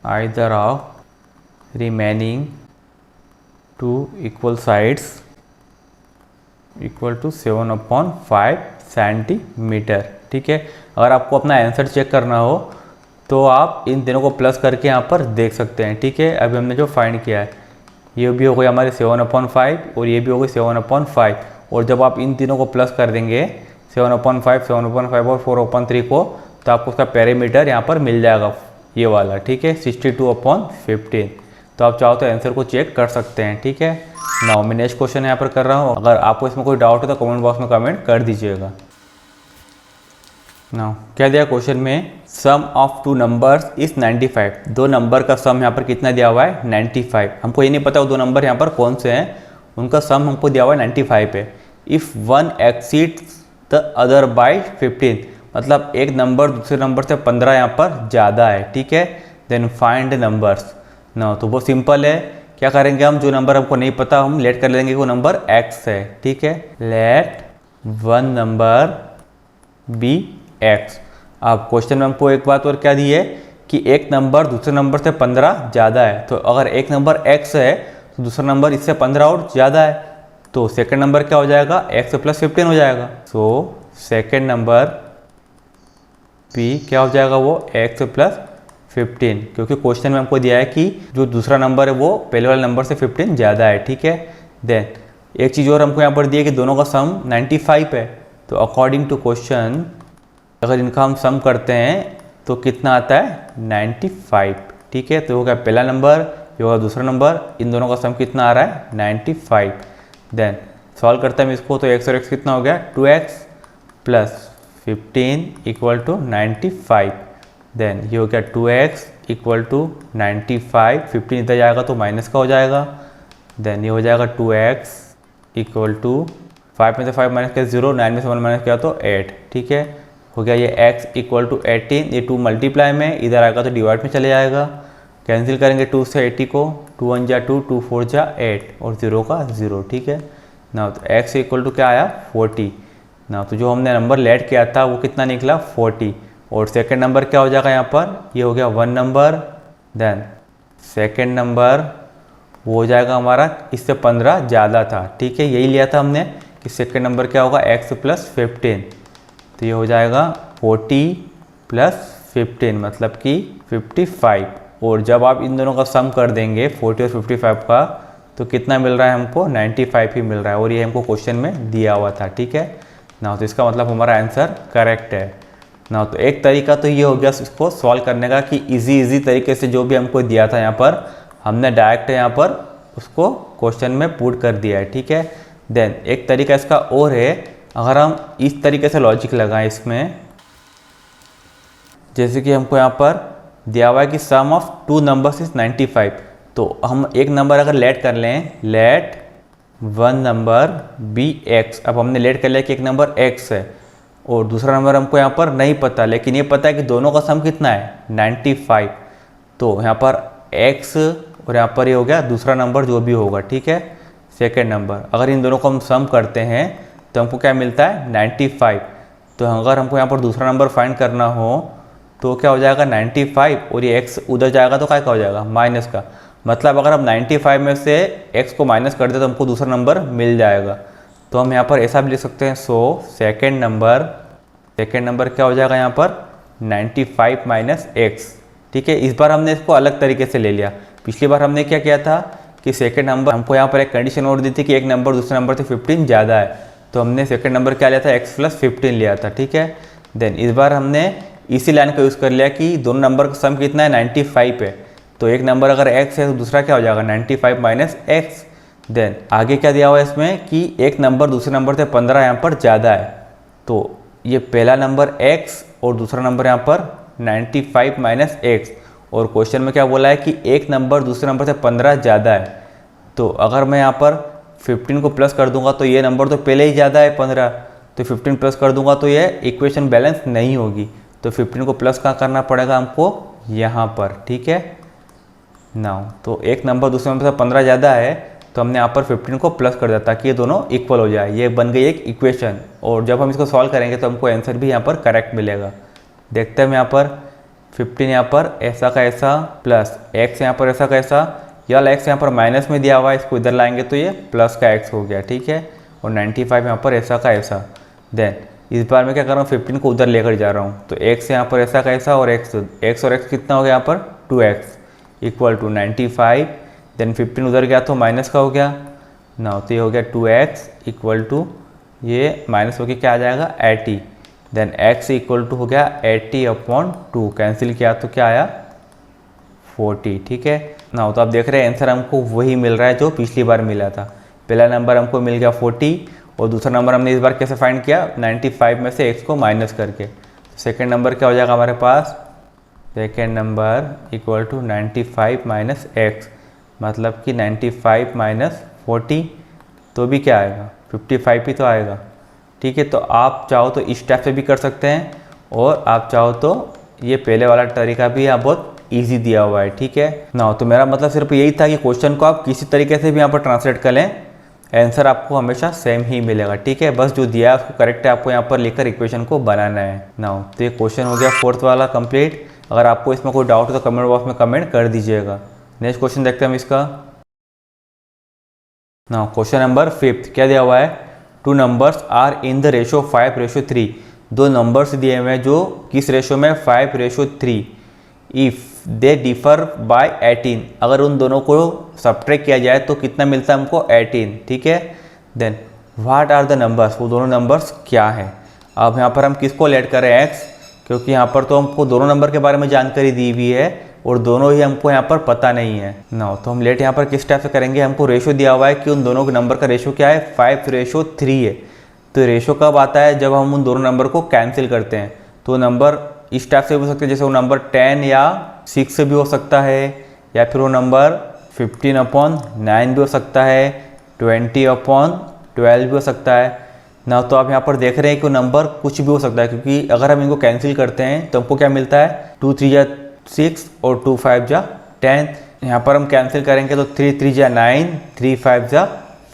either of remaining 2 equal sides equal to 7/5 centimetre, ठीक है। अगर आपको अपना आंसर चेक करना हो तो आप इन तीनों को प्लस करके यहाँ पर देख सकते हैं, ठीक है। अभी हमने जो फाइंड किया है ये भी हो गई हमारी 7/5 और ये भी हो गई 7/5, और जब आप इन तीनों को प्लस कर देंगे 7/5, 7/5 और 4/3 को, तो आपको उसका पेरीमीटर यहाँ पर मिल जाएगा ये वाला, ठीक है, 62/15। तो आप चाहो तो आंसर को चेक कर सकते हैं, ठीक है। नाउ मैं नेक्स्ट क्वेश्चन यहाँ पर कर रहा हूँ, अगर आपको इसमें कोई डाउट हो तो कमेंट बॉक्स में कमेंट कर दीजिएगा। नाउ क्या दिया क्वेश्चन में, सम ऑफ 2 नंबर्स इज 95। 2 नंबर का सम यहाँ पर कितना दिया हुआ है 95। हमको ये नहीं पता वो 2 नंबर यहाँ पर कौन से हैं, उनका सम हमको दिया हुआ है 95 है। If one exceeds the other by 15, मतलब एक नंबर दूसरे नंबर से 15 यहाँ पर ज़्यादा है, ठीक है। Then find numbers. ना तो बहुत सिंपल है, क्या करेंगे हम, जो नंबर हमको नहीं पता हम लेट कर लेंगे वो नंबर x है, ठीक है। Let one number be x। अब क्वेश्चन में हमको एक बात और क्या दी है कि एक नंबर दूसरे नंबर से 15 ज़्यादा है, तो अगर एक नंबर x है तो दूसरा नंबर इससे 15 और ज़्यादा है, तो सेकंड नंबर क्या हो जाएगा x + 15 हो जाएगा। सो सेकंड नंबर p क्या हो जाएगा वो x + 15, क्योंकि क्वेश्चन में हमको दिया है कि जो दूसरा नंबर है वो पहले वाले नंबर से 15 ज़्यादा है, ठीक है। देन एक चीज़ और हमको यहाँ पर दी है कि दोनों का सम 95 है, तो अकॉर्डिंग टू क्वेश्चन अगर इनका हम सम करते हैं तो कितना आता है 95, ठीक है। तो होगा पहला नंबर, ये होगा दूसरा नंबर, इन दोनों का सम कितना आ रहा है 95। देन सॉल्व करते हैं इसको, तो x और x कितना हो गया 2x + 15 इक्वल टू 95। देन ये हो गया 2x इक्वल टू 95, 15 इधर जाएगा तो माइनस का हो जाएगा। देन ये हो जाएगा 2x इक्वल टू 5 में से 5 माइनस किया 0, 9 में से 1 माइनस किया तो 8, ठीक है। हो गया ये x इक्वल टू 18, ये 2 मल्टीप्लाई में इधर आएगा तो डिवाइड में चले जाएगा। कैंसिल करेंगे 2 से 80 को, 2 1 जा 2, 2 4 जा 8 और 0 का 0, ठीक है ना। तो x इक्वल टू क्या आया 40 ना। तो जो हमने नंबर लेट किया था वो कितना निकला 40, और सेकंड नंबर क्या हो जाएगा यहाँ पर, ये हो गया 1 नंबर। देन सेकंड नंबर वो हो जाएगा हमारा इससे 15 ज़्यादा था, ठीक है, यही लिया था हमने कि सेकंड नंबर क्या होगा x + 15, तो ये हो जाएगा 40 + 15 मतलब कि 55। और जब आप इन दोनों का सम कर देंगे 40 और 55 का, तो कितना मिल रहा है हमको 95 ही मिल रहा है, और ये हमको क्वेश्चन में दिया हुआ था, ठीक है ना। तो इसका मतलब हमारा आंसर करेक्ट है ना। तो एक तरीका तो ये हो गया इसको सॉल्व करने का कि इजी तरीके से जो भी हमको दिया था यहाँ पर हमने डायरेक्ट यहाँ पर उसको क्वेश्चन में पुट कर दिया है, ठीक है। देन एक तरीका इसका और है, अगर हम इस तरीके से लॉजिक लगाएं इसमें, जैसे कि हमको यहाँ पर दिया हुआ है कि सम ऑफ 2 नंबर्स इज 95, तो हम एक नंबर अगर लेट कर लें, let one number be x। अब हमने लेट कर लिया कि एक नंबर x है और दूसरा नंबर हमको यहाँ पर नहीं पता, लेकिन ये पता है कि दोनों का सम कितना है 95। तो यहाँ पर x और यहाँ पर ये हो गया दूसरा नंबर जो भी होगा, ठीक है। Second number. अगर इन दोनों को हम सम करते हैं तो हमको क्या मिलता है 95। तो अगर हमको यहाँ पर दूसरा नंबर फाइंड करना हो तो क्या हो जाएगा 95, और ये x उधर जाएगा तो क्या हो जाएगा माइनस का। मतलब अगर हम 95 में से x को माइनस कर दे तो हमको दूसरा नंबर मिल जाएगा। तो हम यहाँ पर ऐसा भी लिख सकते हैं, सो सेकेंड नंबर क्या हो जाएगा यहाँ पर 95 माइनस x। ठीक है, इस बार हमने इसको अलग तरीके से ले लिया। पिछली बार हमने क्या किया था कि सेकेंड नंबर, हमको यहाँ पर एक कंडीशन और दी थी कि एक नंबर दूसरे नंबर से 15 ज़्यादा है, तो हमने सेकेंड नंबर क्या लिया था x + 15 लिया था। ठीक है, देन इस बार हमने इसी लाइन का यूज़ कर लिया कि दोनों नंबर का सम कितना है 95 है, तो एक नंबर अगर x है तो दूसरा क्या हो जाएगा 95 माइनस x। देन आगे क्या दिया हुआ है इसमें कि एक नंबर दूसरे नंबर से 15 यहाँ पर ज़्यादा है, तो ये पहला नंबर x और दूसरा नंबर यहाँ पर 95 माइनस x। और क्वेश्चन में क्या बोला है कि एक नंबर दूसरे नंबर से 15 ज़्यादा है, तो अगर मैं यहाँ पर 15 को प्लस कर दूंगा तो ये नंबर तो पहले ही ज़्यादा है 15, तो 15 प्लस कर दूंगा तो ये इक्वेशन बैलेंस नहीं होगी। तो 15 को प्लस कहाँ करना पड़ेगा हमको यहाँ पर। ठीक है, नाउ तो एक नंबर दूसरे नंबर से 15 ज़्यादा है तो हमने यहाँ पर 15 को प्लस कर दिया ताकि ये दोनों इक्वल हो जाए। ये बन गई एक इक्वेशन, और जब हम इसको सॉल्व करेंगे तो हमको आंसर भी यहाँ पर करेक्ट मिलेगा। देखते हैं, यहाँ पर 15 यहाँ पर ऐसा का ऐसा प्लस x यहाँ पर ऐसा का ऐसा, या x यहाँ पर माइनस में दिया हुआ है, इसको इधर लाएंगे तो ये प्लस का x हो गया। ठीक है, और 95 यहाँ पर ऐसा का ऐसा। देन इस बार मैं क्या कर रहा हूँ 15 को उधर लेकर जा रहा हूँ, तो x यहाँ पर ऐसा का ऐसा और x और x कितना हो गया यहाँ पर 2x इक्वल टू 95। देन 15 उधर गया तो माइनस का हो गया ना, तो ये हो गया 2x इक्वल टू ये माइनस होकर क्या आ जाएगा 80। देन x इक्वल टू हो गया 80/2, कैंसिल किया तो क्या आया 40। ठीक है ना, तो आप देख रहे हैं आंसर हमको वही मिल रहा है जो पिछली बार मिला था। पहला नंबर हमको मिल गया 40, और दूसरा नंबर हमने इस बार कैसे फाइंड किया 95 में से x को माइनस करके। सेकेंड नंबर क्या हो जाएगा हमारे पास, second number equal to 95 minus x, मतलब कि 95 माइनस 40 तो भी क्या आएगा 55 ही तो आएगा। ठीक है, तो आप चाहो तो इस टाइप से भी कर सकते हैं, और आप चाहो तो ये पहले वाला तरीका भी यहाँ बहुत ईजी दिया हुआ है। ठीक है ना, तो मेरा मतलब सिर्फ यही था कि क्वेश्चन को आप किसी तरीके से भी यहाँ पर ट्रांसलेट कर लें, आंसर आपको हमेशा सेम ही मिलेगा। ठीक है, बस जो दिया है उसको करेक्ट है आपको यहाँ पर लिखकर इक्वेशन को बनाना है ना। तो ये क्वेश्चन हो गया फोर्थ वाला कंप्लीट। अगर आपको इसमें कोई डाउट हो तो कमेंट बॉक्स में कमेंट कर दीजिएगा। नेक्स्ट क्वेश्चन देखते हैं हम इसका ना। क्वेश्चन नंबर 5 क्या दिया हुआ है, 2 numbers are in the ratio 5:3। दो नंबर्स दिए हुए हैं जो किस रेशो में 5:3। इफ़ दे डिफर बाय 18, अगर उन दोनों को सब्ट्रैक्ट किया जाए तो कितना मिलता है हमको 18। ठीक है, then what are the numbers, वो दोनों नंबर्स क्या है। अब यहाँ पर हम किसको लेट करें x, क्योंकि यहाँ पर तो हमको दोनों नंबर के बारे में जानकारी दी हुई है और दोनों ही हमको यहाँ पर पता नहीं है ना। तो हम लेट यहाँ पर किस टाइप से करेंगे, हमको रेशो दिया हुआ है कि उन दोनों के नंबर का रेशो क्या है 5:3 है। तो रेशो कब आता है, जब हम उन दोनों नंबर को कैंसिल करते हैं। तो नंबर इस टाइप से भी हो सकते हैं, जैसे वो नंबर 10 या 6 से भी हो सकता है, या फिर वो नंबर 15/9 भी हो सकता है, 20/12 भी हो सकता है ना। तो आप यहाँ पर देख रहे हैं कि वो नंबर कुछ भी हो सकता है, क्योंकि अगर हम इनको कैंसिल करते हैं तो हमको क्या मिलता है 2 3 जा 6 और 2 5 जा 10। यहाँ पर हम कैंसिल करेंगे तो 3 3 जा 9, 3 5 जा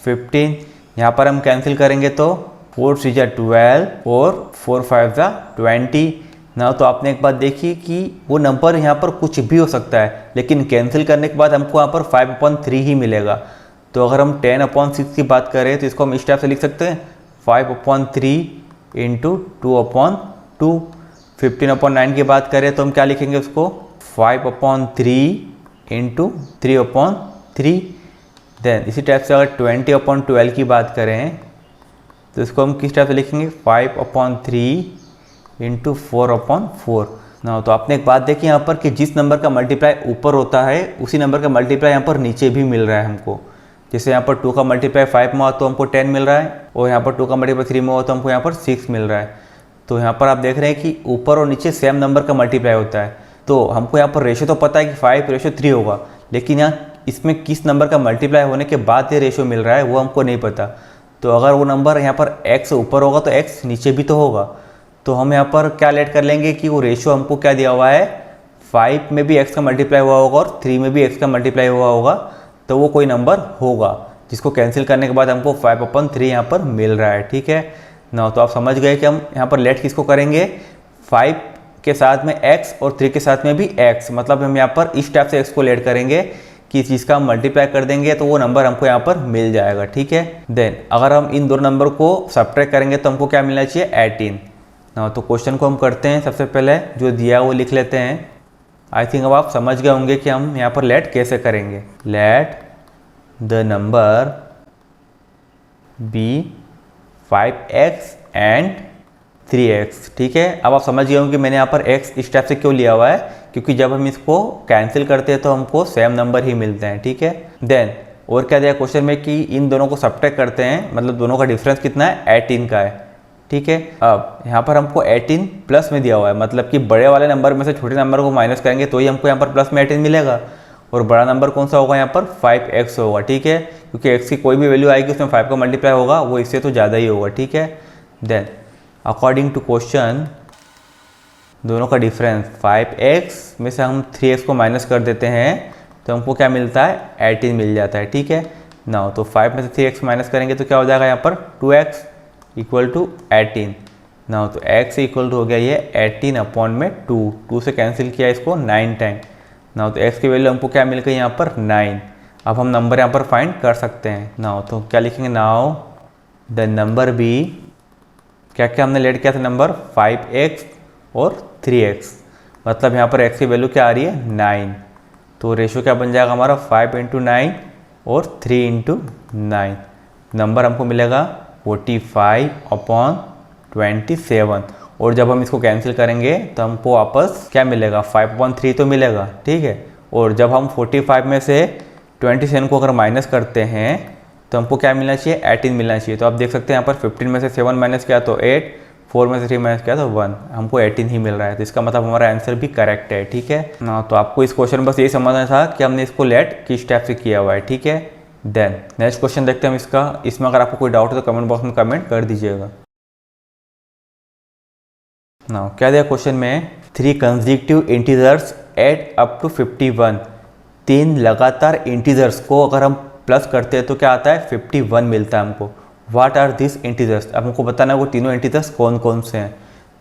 15। यहाँ पर हम कैंसिल करेंगे तो 4 3 जा 12 और 4 5 जा 20 ना। तो आपने एक बात देखी कि वो नंबर यहाँ पर कुछ भी हो सकता है, लेकिन कैंसिल करने के बाद हमको यहाँ पर 5/3 ही मिलेगा। तो अगर हम 10/6 की बात करें तो इसको हम इस टाइप से लिख सकते हैं 5/3 इंटू 2/2। 15/9 की बात करें तो हम क्या लिखेंगे उसको 5/3 इंटू 3/3। देन इसी टाइप से अगर 20/12 की बात करें तो इसको हम किस टाइप से लिखेंगे 5/3 इंटू 4/4 ना। तो आपने एक बात देखी यहाँ पर कि जिस नंबर का मल्टीप्लाई ऊपर होता है उसी नंबर का मल्टीप्लाई यहाँ पर नीचे भी मिल रहा है हमको। जैसे यहाँ पर 2 का मल्टीप्लाई 5 में हो तो हमको 10 मिल रहा है, और यहाँ पर 2 का मल्टीप्लाई 3 में हो तो हमको यहाँ पर 6 मिल रहा है। तो यहाँ पर आप देख रहे हैं कि ऊपर और नीचे सेम नंबर का मल्टीप्लाई होता है। तो हमको यहाँ पर रेशो तो पता है कि 5:3 होगा, लेकिन यहाँ इसमें किस नंबर का मल्टीप्लाई होने के बाद ये रेशो मिल रहा है वो हमको नहीं पता। तो अगर वो नंबर यहाँ पर x ऊपर होगा तो x नीचे भी तो होगा। तो हम यहाँ पर क्या लेट कर लेंगे कि वो रेशो हमको क्या दिया हुआ है 5 में भी x का मल्टीप्लाई हुआ होगा और 3 में भी x का मल्टीप्लाई हुआ होगा, तो वो कोई नंबर होगा। जिसको कैंसिल करने के बाद हमको 5/3 यहाँ पर मिल रहा है। ठीक है ना, तो आप समझ गए कि हम यहाँ पर लेट किसको करेंगे, 5 के साथ में x और 3 के साथ में भी x, मतलब हम यहाँ पर इस टाइप से x को लेट करेंगे कि चीज़ का हम मल्टीप्लाई कर देंगे तो वो नंबर हमको यहाँ पर मिल जाएगा। ठीक है, देन अगर हम इन दोनों नंबर को सब्ट्रैक्ट करेंगे तो हमको क्या मिलना चाहिए, 18 ना। तो क्वेश्चन को हम करते हैं, सबसे पहले जो दिया वो लिख लेते हैं। आई थिंक अब आप समझ गए होंगे कि हम यहाँ पर लेट कैसे करेंगे। Let the number be 5x and 3x। ठीक है, अब आप समझ गए होंगे कि मैंने यहाँ पर x इस टाइप से क्यों लिया हुआ है, क्योंकि जब हम इसको कैंसिल करते हैं तो हमको सेम नंबर ही मिलते हैं। ठीक है, देन और क्या दिया क्वेश्चन में कि इन दोनों को सब्ट्रैक्ट करते हैं, मतलब दोनों का डिफरेंस कितना है, 18 का है। ठीक है, अब यहाँ पर हमको 18 प्लस में दिया हुआ है, मतलब कि बड़े वाले नंबर में से छोटे नंबर को माइनस करेंगे तो ही हमको यहाँ पर प्लस में 18 मिलेगा, और बड़ा नंबर कौन सा होगा यहाँ पर 5x होगा। ठीक है, क्योंकि x की कोई भी वैल्यू आएगी उसमें 5 का मल्टीप्लाई होगा, वो इससे तो ज़्यादा ही होगा। ठीक है, देन अकॉर्डिंग टू क्वेश्चन दोनों का डिफरेंस 5x में से हम 3x को माइनस कर देते हैं तो हमको क्या मिलता है, 18 मिल जाता है। ठीक है ना, तो 5 में से 3x माइनस करेंगे तो क्या हो जाएगा यहाँ पर 2x इक्वल टू 18 ना। तो x इक्वल टू हो गया ये 18 अपॉन में 2 से कैंसिल किया इसको 9 टाइम ना। तो x की वैल्यू हमको क्या मिल गई यहाँ पर 9। अब हम नंबर यहाँ पर फाइंड कर सकते हैं ना। तो क्या लिखेंगे, नाउ द नंबर बी, क्या क्या हमने लेट किया था नंबर, 5x और 3x, मतलब यहाँ पर x की वैल्यू क्या आ रही है, 9। तो रेशियो क्या बन जाएगा हमारा, 5 × 9 और 3 × 9, नंबर हमको मिलेगा 45/27। और जब हम इसको कैंसिल करेंगे तो हमको वापस क्या मिलेगा, 5/3 तो मिलेगा। ठीक है, और जब हम 45 में से 27 को अगर माइनस करते हैं तो हमको क्या मिलना चाहिए, 18 मिलना चाहिए। तो आप देख सकते हैं यहाँ पर 15 में से 7 माइनस किया तो 8, 4 में से 3 माइनस किया तो 1, हमको 18 ही मिल रहा है। तो इसका मतलब हमारा आंसर भी करेक्ट है। ठीक है ना, तो आपको इस क्वेश्चन में बस यही समझना था कि हमने इसको लेट किस टाइप से किया हुआ है। ठीक है, देन नेक्स्ट क्वेश्चन देखते हैं हम इसका। इसमें अगर आपको कोई डाउट है तो कमेंट बॉक्स में कमेंट कर दीजिएगा। ना क्या दिया क्वेश्चन में, 3 consecutive integers add up to 51। 3 लगातार इंटीजर्स को अगर हम प्लस करते हैं तो क्या आता है, 51 मिलता है हमको। व्हाट आर दिस इंटीजर्स, अब हमको बताना है वो तीनों इंटीजर्स कौन कौन से हैं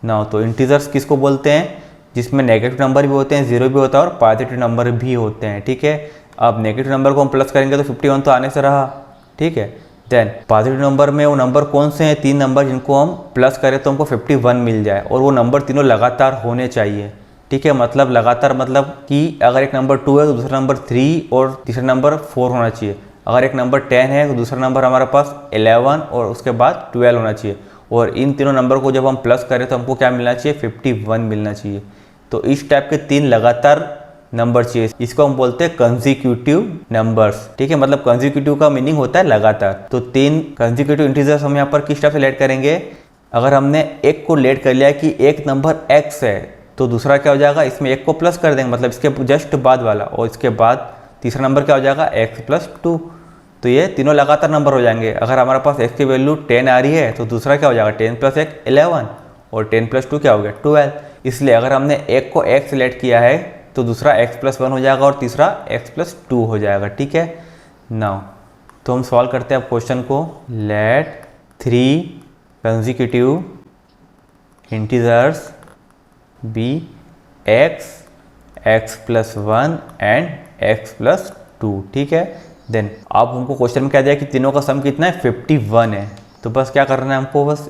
ना। तो इंटीजर्स किसको बोलते हैं, जिसमें नेगेटिव नंबर भी होते हैं, 0 भी होता है और पॉजिटिव नंबर भी होते हैं। ठीक है, अब नेगेटिव नंबर को हम प्लस करेंगे तो 51 तो आने से रहा। ठीक है, देन पॉजिटिव नंबर में वो नंबर कौन से हैं, 3 नंबर जिनको हम प्लस करें तो हमको 51 मिल जाए, और वो नंबर तीनों लगातार होने चाहिए। ठीक है, मतलब लगातार मतलब कि अगर एक नंबर 2 है तो दूसरा नंबर 3 और तीसरा नंबर 4 होना चाहिए। अगर एक नंबर 10 है तो दूसरा नंबर हमारे पास 11 और उसके बाद 12 होना चाहिए। और इन तीनों नंबर को जब हम प्लस करें तो हमको क्या मिलना चाहिए, 51 मिलना चाहिए। तो इस टाइप के 3 लगातार नंबर चाहिए, इसको हम बोलते हैं कंसेक्यूटिव नंबर्स। ठीक है, मतलब कंसेक्यूटिव का मीनिंग होता है लगातार। तो 3 कंसेक्यूटिव इंटीजर्स हम यहाँ पर किस टाइप से लेट करेंगे, अगर हमने एक को लेट कर लिया कि एक नंबर x है तो दूसरा क्या हो जाएगा, इसमें एक को प्लस कर देंगे, मतलब इसके जस्ट बाद वाला, और इसके बाद तीसरा नंबर क्या हो जाएगा, x + 2। तो ये तीनों लगातार नंबर हो जाएंगे। अगर हमारे पास x की वैल्यू 10 आ रही है तो दूसरा क्या हो जाएगा, 10 + 1 11, और 10 + 2 क्या हो गया, 12। इसलिए अगर हमने एक को x सेलेक्ट किया है तो दूसरा x + 1 हो जाएगा और तीसरा x + 2 हो जाएगा। ठीक है, नाउ तो हम सॉल्व करते हैं अब क्वेश्चन को। Let 3 consecutive integers be x, x + 1 and x + 2। ठीक है, देन अब हमको क्वेश्चन में क्या दिया कि तीनों का सम कितना है, 51 है। तो बस क्या करना है हमको, बस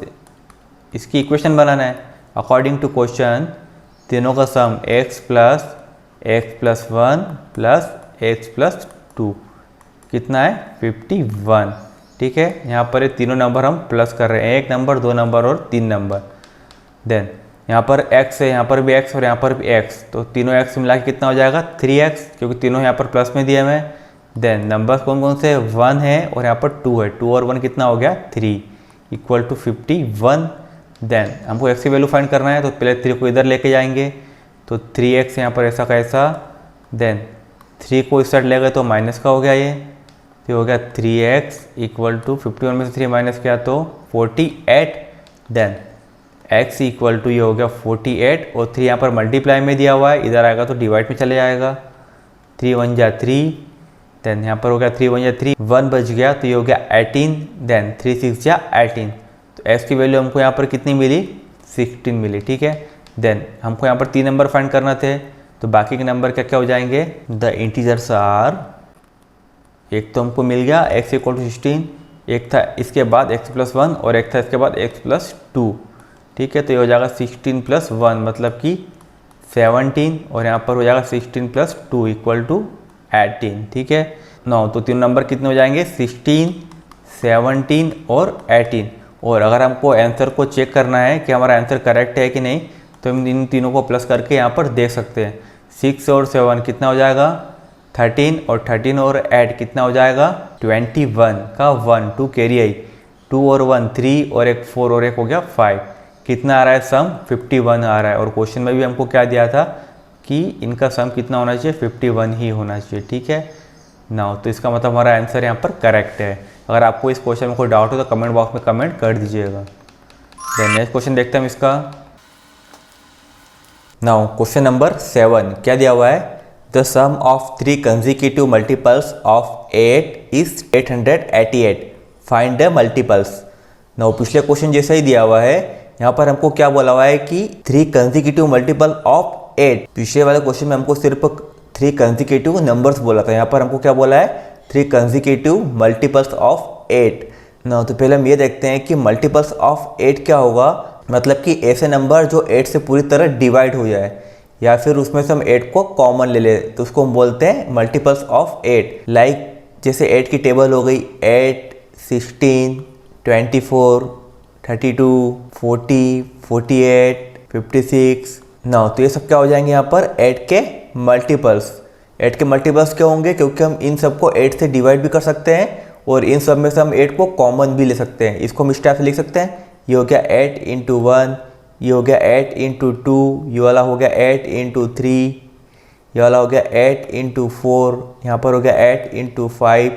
इसकी इक्वेशन बनाना है। अकॉर्डिंग टू क्वेश्चन तीनों का सम x + 1 + x + 2 कितना है, 51। ठीक है, यहाँ पर ये तीनों नंबर हम प्लस कर रहे हैं, 1 नंबर, 2 नंबर और 3 नंबर। देन यहाँ पर x है, यहाँ पर भी x और यहाँ पर भी x, तो तीनों x मिला के कितना हो जाएगा, 3x, क्योंकि तीनों यहाँ पर प्लस में दिए हुए हैं। देन नंबर्स कौन कौन से, 1 है और यहाँ पर 2 है, 2 और 1 कितना हो गया, 3 = 51। देन हमको x की वैल्यू फाइंड करना है, तो पहले 3 को इधर लेके जाएंगे, तो 3x यहाँ पर ऐसा का ऐसा। देन 3 को इस साइड ले गए तो माइनस का हो गया, ये हो गया 3x = 51 में से 3 माइनस किया तो 48। देन x = ये हो गया 48, और 3 यहाँ पर मल्टीप्लाई में दिया हुआ है, इधर आएगा तो डिवाइड में चले जाएगा, 3 × 1 = 3, देन यहाँ पर हो गया 3 1 या 3, 1 बच गया तो ये हो गया 18, देन 3 6 या 18। तो x की वैल्यू हमको यहाँ पर कितनी मिली, 16 मिली, ठीक है। देन हमको यहाँ पर 3 नंबर फाइंड करना थे, तो बाकी के नंबर क्या क्या हो जाएंगे, द इंटीजर्स आर, एक तो हमको मिल गया x = 16, एक था इसके बाद x + 1 और एक था इसके बाद x + 2, ठीक है। तो ये हो जाएगा 16 + 1 मतलब कि 17, और यहाँ पर हो जाएगा 16 + 2 = 18, ठीक है। नौ तो तीन नंबर कितने हो जाएंगे, 16, 17 और 18। और अगर हमको आंसर को चेक करना है कि हमारा आंसर करेक्ट है कि नहीं, तो हम इन तीनों को प्लस करके यहाँ पर देख सकते हैं। 6 और 7 कितना हो जाएगा, 13, और 13 और 8 कितना हो जाएगा, 21 का 1, 2 कैरी आई, 2 और 1 3, और एक 4 और एक हो गया 5, कितना आ रहा है सम, 51 आ रहा है। और क्वेश्चन में भी हमको क्या दिया था कि इनका सम कितना होना चाहिए, 51 ही होना चाहिए, ठीक है ना। तो इसका मतलब हमारा आंसर यहाँ पर करेक्ट है। अगर आपको इस क्वेश्चन में कोई डाउट हो तो कमेंट बॉक्स में कमेंट कर दीजिएगा। नेक्स्ट क्वेश्चन देखते हैं हम इसका। नाउ क्वेश्चन नंबर 7 क्या दिया हुआ है, the sum of 3 consecutive multiples of 8 is 888, find the multiples. Now पिछले क्वेश्चन जैसा ही दिया हुआ है, यहाँ पर हमको क्या बोला हुआ है कि 3 कंसेक्यूटिव मल्टीपल ऑफ 8। पिछले वाले क्वेश्चन में हमको सिर्फ 3 कंसेक्यूटिव नंबर्स बोला था, यहाँ पर हमको क्या बोला है, 3 कंसेक्यूटिव मल्टीपल्स ऑफ 8 ना। तो पहले हम ये देखते हैं कि मल्टीपल्स ऑफ 8 क्या होगा, मतलब कि ऐसे नंबर जो 8 से पूरी तरह डिवाइड हो जाए, या फिर उसमें से हम 8 को कॉमन ले ले तो उसको हम बोलते हैं मल्टीपल्स ऑफ 8। लाइक जैसे 8 की टेबल हो गई 8, 16, 24, 32, 40, 48, 56 ना। तो ये सब क्या हो जाएंगे यहाँ पर 8 के मल्टीपल्स। 8 के मल्टीपल्स क्या होंगे, क्योंकि हम इन सबको 8 से डिवाइड भी कर सकते हैं और इन सब में से हम 8 को कॉमन भी ले सकते हैं। इसको हम इस टाइप से लिख सकते हैं, ये हो गया 8 × 1, ये हो गया 8 × 2, ये वाला हो गया 8 × 3, ये वाला हो गया 8 × 4, यहाँ पर हो गया 8 × 5,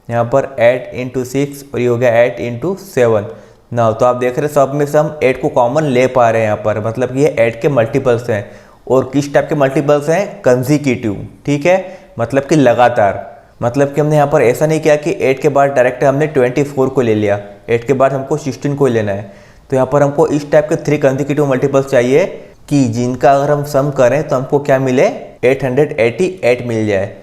यहाँ पर 8 × 6 और ये हो गया 8 × 7 ना। तो आप देख रहे हैं सब में से हम 8 को कॉमन ले पा रहे हैं यहाँ पर, मतलब ये 8 के मल्टीपल्स हैं। और किस टाइप के मल्टीपल्स हैं, कंसेक्यूटिव, ठीक है, मतलब कि लगातार। मतलब कि हमने यहाँ पर ऐसा नहीं किया कि 8 के बाद डायरेक्ट हमने 24 को ले लिया, 8 के बाद हमको 16 को लेना है। तो यहाँ पर हमको इस टाइप के 3 कंसेक्यूटिव मल्टीपल्स चाहिए कि जिनका अगर हम सम करें तो हमको क्या मिले, 888 मिल जाए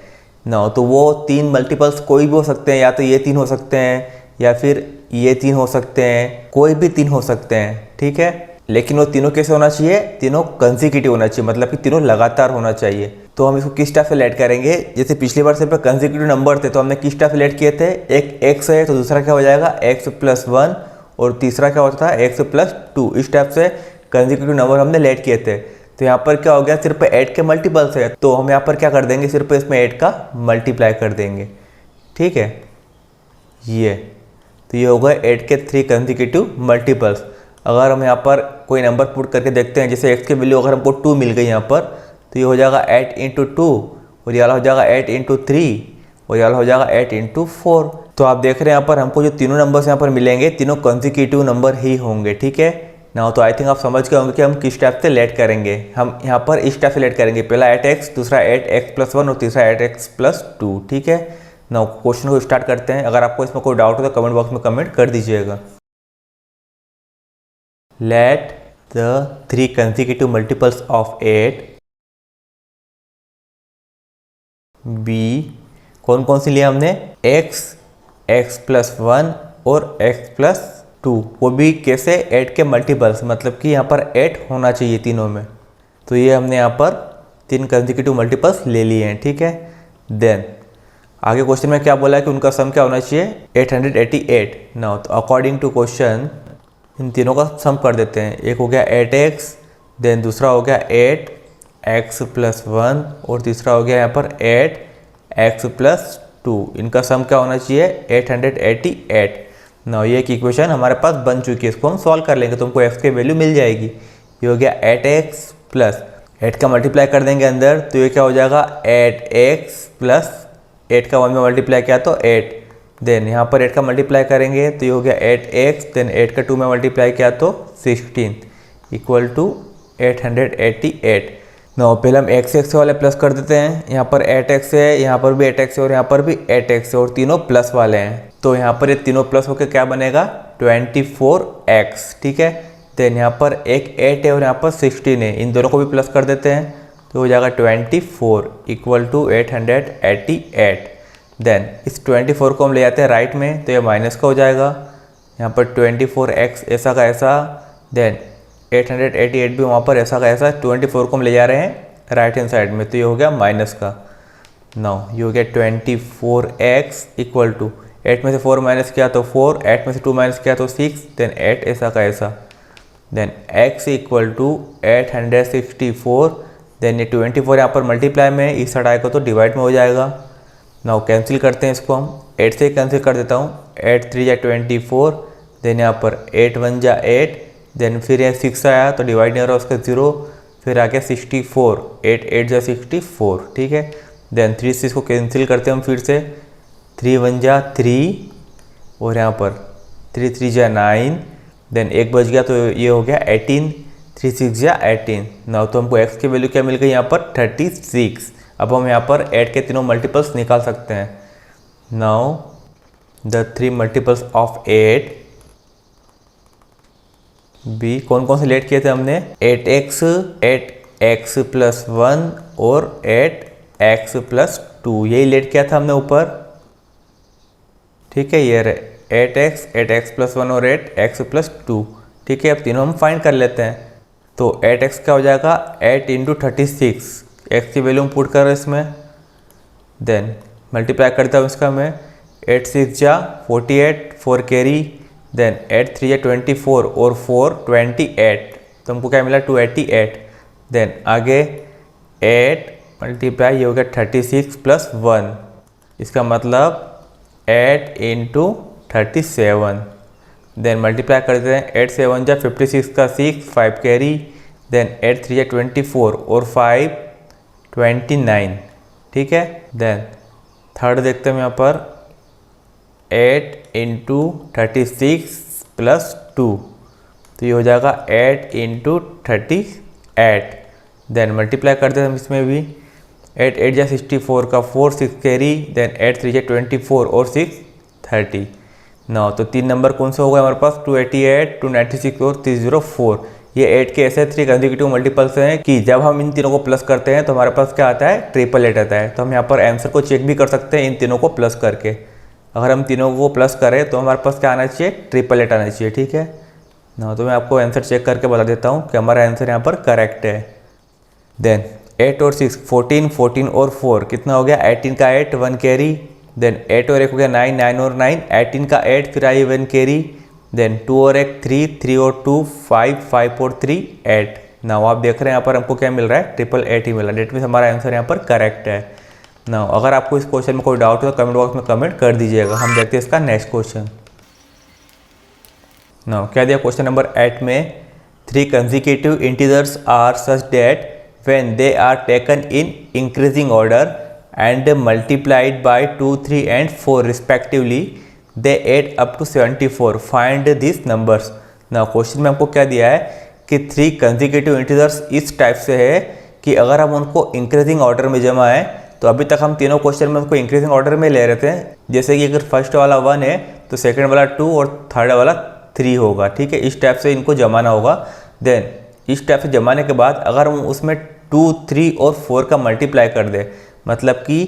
ना। तो वो 3 मल्टीपल्स कोई भी हो सकते हैं, या तो ये 3 हो सकते हैं, या फिर ये 3 हो सकते हैं, कोई भी 3 हो सकते हैं, ठीक है। लेकिन वो तीनों कैसे होना चाहिए, तीनों कंसेक्यूटिव होना चाहिए, मतलब कि तीनों लगातार होना चाहिए। तो हम इसको किस टाइप से ऐड करेंगे, जैसे पिछली बार सिर्फ कंसेक्यूटिव नंबर थे तो हमने किस टाइप से ऐड किए थे, एक x है तो दूसरा क्या हो जाएगा x + 1, और तीसरा क्या होता है x + 2। इस टाइप से कंसेक्यूटिव नंबर हमने ऐड किए थे। तो यहाँ पर क्या हो गया, सिर्फ 8 के मल्टीपल्स है, तो हम यहाँ पर क्या कर देंगे, सिर्फ इसमें 8 का मल्टीप्लाई कर देंगे, ठीक है। ये तो ये होगा 8 के 3 कंसेक्यूटिव मल्टीपल्स। अगर हम यहाँ पर कोई नंबर पुट करके देखते हैं, जैसे x की वैल्यू अगर हमको 2 मिल गई यहाँ पर, तो ये हो जाएगा 8 × 2, और ये वाला हो जाएगा 8 × 3, और ये वाला हो जाएगा 8 × 4। तो आप देख रहे हैं यहाँ पर हमको जो तीनों नंबर्स यहाँ पर मिलेंगे, तीनों कंसेक्यूटिव नंबर ही होंगे, ठीक है ना। तो आई थिंक आप समझ गए होंगे कि हम किस टाइप से लेट करेंगे। हम यहाँ पर इस टाइप से लेट करेंगे, पहला 8x, दूसरा 8x + 1 और तीसरा 8x + 2, ठीक है ना। क्वेश्चन को स्टार्ट करते हैं। अगर आपको इसमें कोई डाउट हो तो कमेंट बॉक्स में कमेंट कर दीजिएगा। Let the 3 consecutive multiples of 8 be, कौन कौन सी लिया हमने, x, x + 1 और x + 2, वो भी कैसे 8 के मल्टीपल्स, मतलब कि यहाँ पर 8 होना चाहिए तीनों में। तो ये हमने यहाँ पर 3 कंसेक्यूटिव मल्टीपल्स ले लिए हैं, ठीक है। देन आगे क्वेश्चन में क्या बोला है कि उनका सम क्या होना चाहिए, 888 ना। तो अकॉर्डिंग टू क्वेश्चन इन तीनों का सम कर देते हैं। एक हो गया 8x, देन दूसरा हो गया 8x + 1 और तीसरा हो गया यहाँ पर 8x + 2। इनका सम क्या होना चाहिए, 888 ना। ये एक इक्वेशन हमारे पास बन चुकी है, इसको हम सॉल्व कर लेंगे तो हमको x की वैल्यू मिल जाएगी। ये हो गया 8x + 8 का मल्टीप्लाई कर देंगे अंदर, तो ये क्या हो जाएगा 8x + 8 का 1 में मल्टीप्लाई किया तो 8, देन यहाँ पर 8 का मल्टीप्लाई करेंगे तो ये हो गया 8x, देन 8 का 2 में मल्टीप्लाई किया तो 16 = 888। ना पहले हम x से वाले प्लस कर देते हैं, यहाँ पर 8x है, यहाँ पर भी 8x है और यहाँ पर भी 8x है और तीनों प्लस वाले हैं। तो यहाँ पर ये तीनों प्लस होकर क्या बनेगा 24x, ठीक है। देन यहाँ पर एक 8 है और यहाँ पर 16 है, इन दोनों को भी प्लस कर देते हैं तो हो जाएगा 24 इक्वल टू 888। देन इस 24 को हम ले जाते हैं राइट में तो ये माइनस का हो जाएगा, यहाँ पर 24x ऐसा का ऐसा, देन 888 भी वहाँ पर ऐसा का ऐसा, 24 को हम ले जा रहे हैं राइट हैंड साइड में तो ये हो गया माइनस का। नाउ ये हो गया 24x इक्वल टू 8 में से 4 माइनस किया तो 4, 8 में से 2 माइनस किया तो 6, देन 8 ऐसा का ऐसा, then x equal to 864। Then ये 24 यहाँ पर मल्टीप्लाई में, इस साइड आएगा तो डिवाइड में हो जाएगा। नाउ कैंसिल करते हैं इसको हम, 8 से कैंसिल कर देता हूँ, 8 3 जा 24, देन यहाँ पर 8 1 जा 8, देन फिर यहाँ 6 आया तो डिवाइड नहीं हो रहा उसका 0, फिर आ गया 64, 8 8 जा 64, ठीक है। देन 3 से इसको कैंसिल करते हैं हम फिर से, 3 1 जा 3 और यहाँ पर 3 3 जा 9, देन एक बच गया तो ये हो गया 18, 3 6 जा 18। नाउ तो हमको x की वैल्यू क्या मिल गई यहाँ पर 36। अब हम यहाँ पर 8 के तीनों मल्टीपल्स निकाल सकते हैं। Now the 3 multiples of 8 be, कौन कौन से लेट किए थे हमने 8x, 8x प्लस 1 और 8x प्लस 2, यही लेट किया था हमने ऊपर, ठीक है। ये रहे 8x, 8x प्लस 1 और 8x प्लस 2, ठीक है। अब तीनों हम फाइंड कर लेते हैं तो 8x क्या हो जाएगा 8 इंटू 36, x की वैल्यू हम पुट कर रहे हैं इसमें, देन मल्टीप्लाई करता हूँ इसका मैं, 8 6 जा 48, 4 कैरी, देन 8 3 जा 24 और 4 28, तो हमको क्या मिला 288। देन आगे 8 मल्टीप्लाई ये हो गया 36 प्लस 1, इसका मतलब 8 इंटू 37, देन मल्टीप्लाई कर देते हैं, 8 7 जा 56 का 6, 5 कैरी, देन 8 3 जा 24 और 5 29, ठीक है। देन थर्ड देखते हैं यहाँ पर 8 इंटू 36 प्लस 2, तो ये हो जाएगा 8 इंटू 38, देन मल्टीप्लाई कर देते हैं हम इसमें भी, 8 8 जा 64 का 4, 6 कैरी, देन 8 3 जा 24 और 6 30। नाउ तो 3 नंबर कौन से हो गए हमारे पास 288, 296 और 304। ये 8 के ऐसे 3 कंसेक्यूटिव मल्टीपल्स हैं कि जब हम इन तीनों को प्लस करते हैं तो हमारे पास क्या आता है 888 आता है। तो हम यहाँ पर आंसर को चेक भी कर सकते हैं इन तीनों को प्लस करके। अगर हम तीनों को प्लस करें तो हमारे पास क्या आना चाहिए 888 आना चाहिए, ठीक है ना। तो मैं आपको आंसर चेक करके बता देता हूँ कि हमारा आंसर यहाँ पर करेक्ट है। देन 8 और 6 14, 14 और 4 कितना हो गया 18 का 8 1 कैरी, देन 8 और 1 हो गया 9, 9 और 9 18 का 8 फिर आई 1 कैरी, देन 2 और 1 3, 3 और 2 5, 5 और 3 8। नाउ आप देख रहे हैं यहाँ पर हमको क्या मिल रहा है 888 ही मिल रहा है। डेट मीन्स हमारा आंसर यहाँ पर करेक्ट है। नाउ अगर आपको इस क्वेश्चन में कोई डाउट हो तो कमेंट बॉक्स में कमेंट कर दीजिएगा। हम देखते हैं इसका नेक्स्ट क्वेश्चन। नाउ क्या दिया क्वेश्चन नंबर 8 में 3 consecutive integers are such that when they are taken in increasing order and multiplied by 2, 3 and 4 respectively they add up to 74. Find these numbers. Now question में हमको क्या दिया है कि 3 consecutive integers इस टाइप से है कि अगर हम उनको इंक्रीजिंग ऑर्डर में जमाएं तो अभी तक हम तीनों क्वेश्चन में उनको इंक्रीजिंग ऑर्डर में ले रहे थे। जैसे कि अगर फर्स्ट वाला 1 है तो सेकंड वाला 2 और थर्ड वाला 3 होगा, ठीक है। इस टाइप से इनको जमाना होगा। देन इस टाइप से जमाने के बाद अगर हम उसमें 2, 3 और 4 का मल्टीप्लाई कर दे, मतलब कि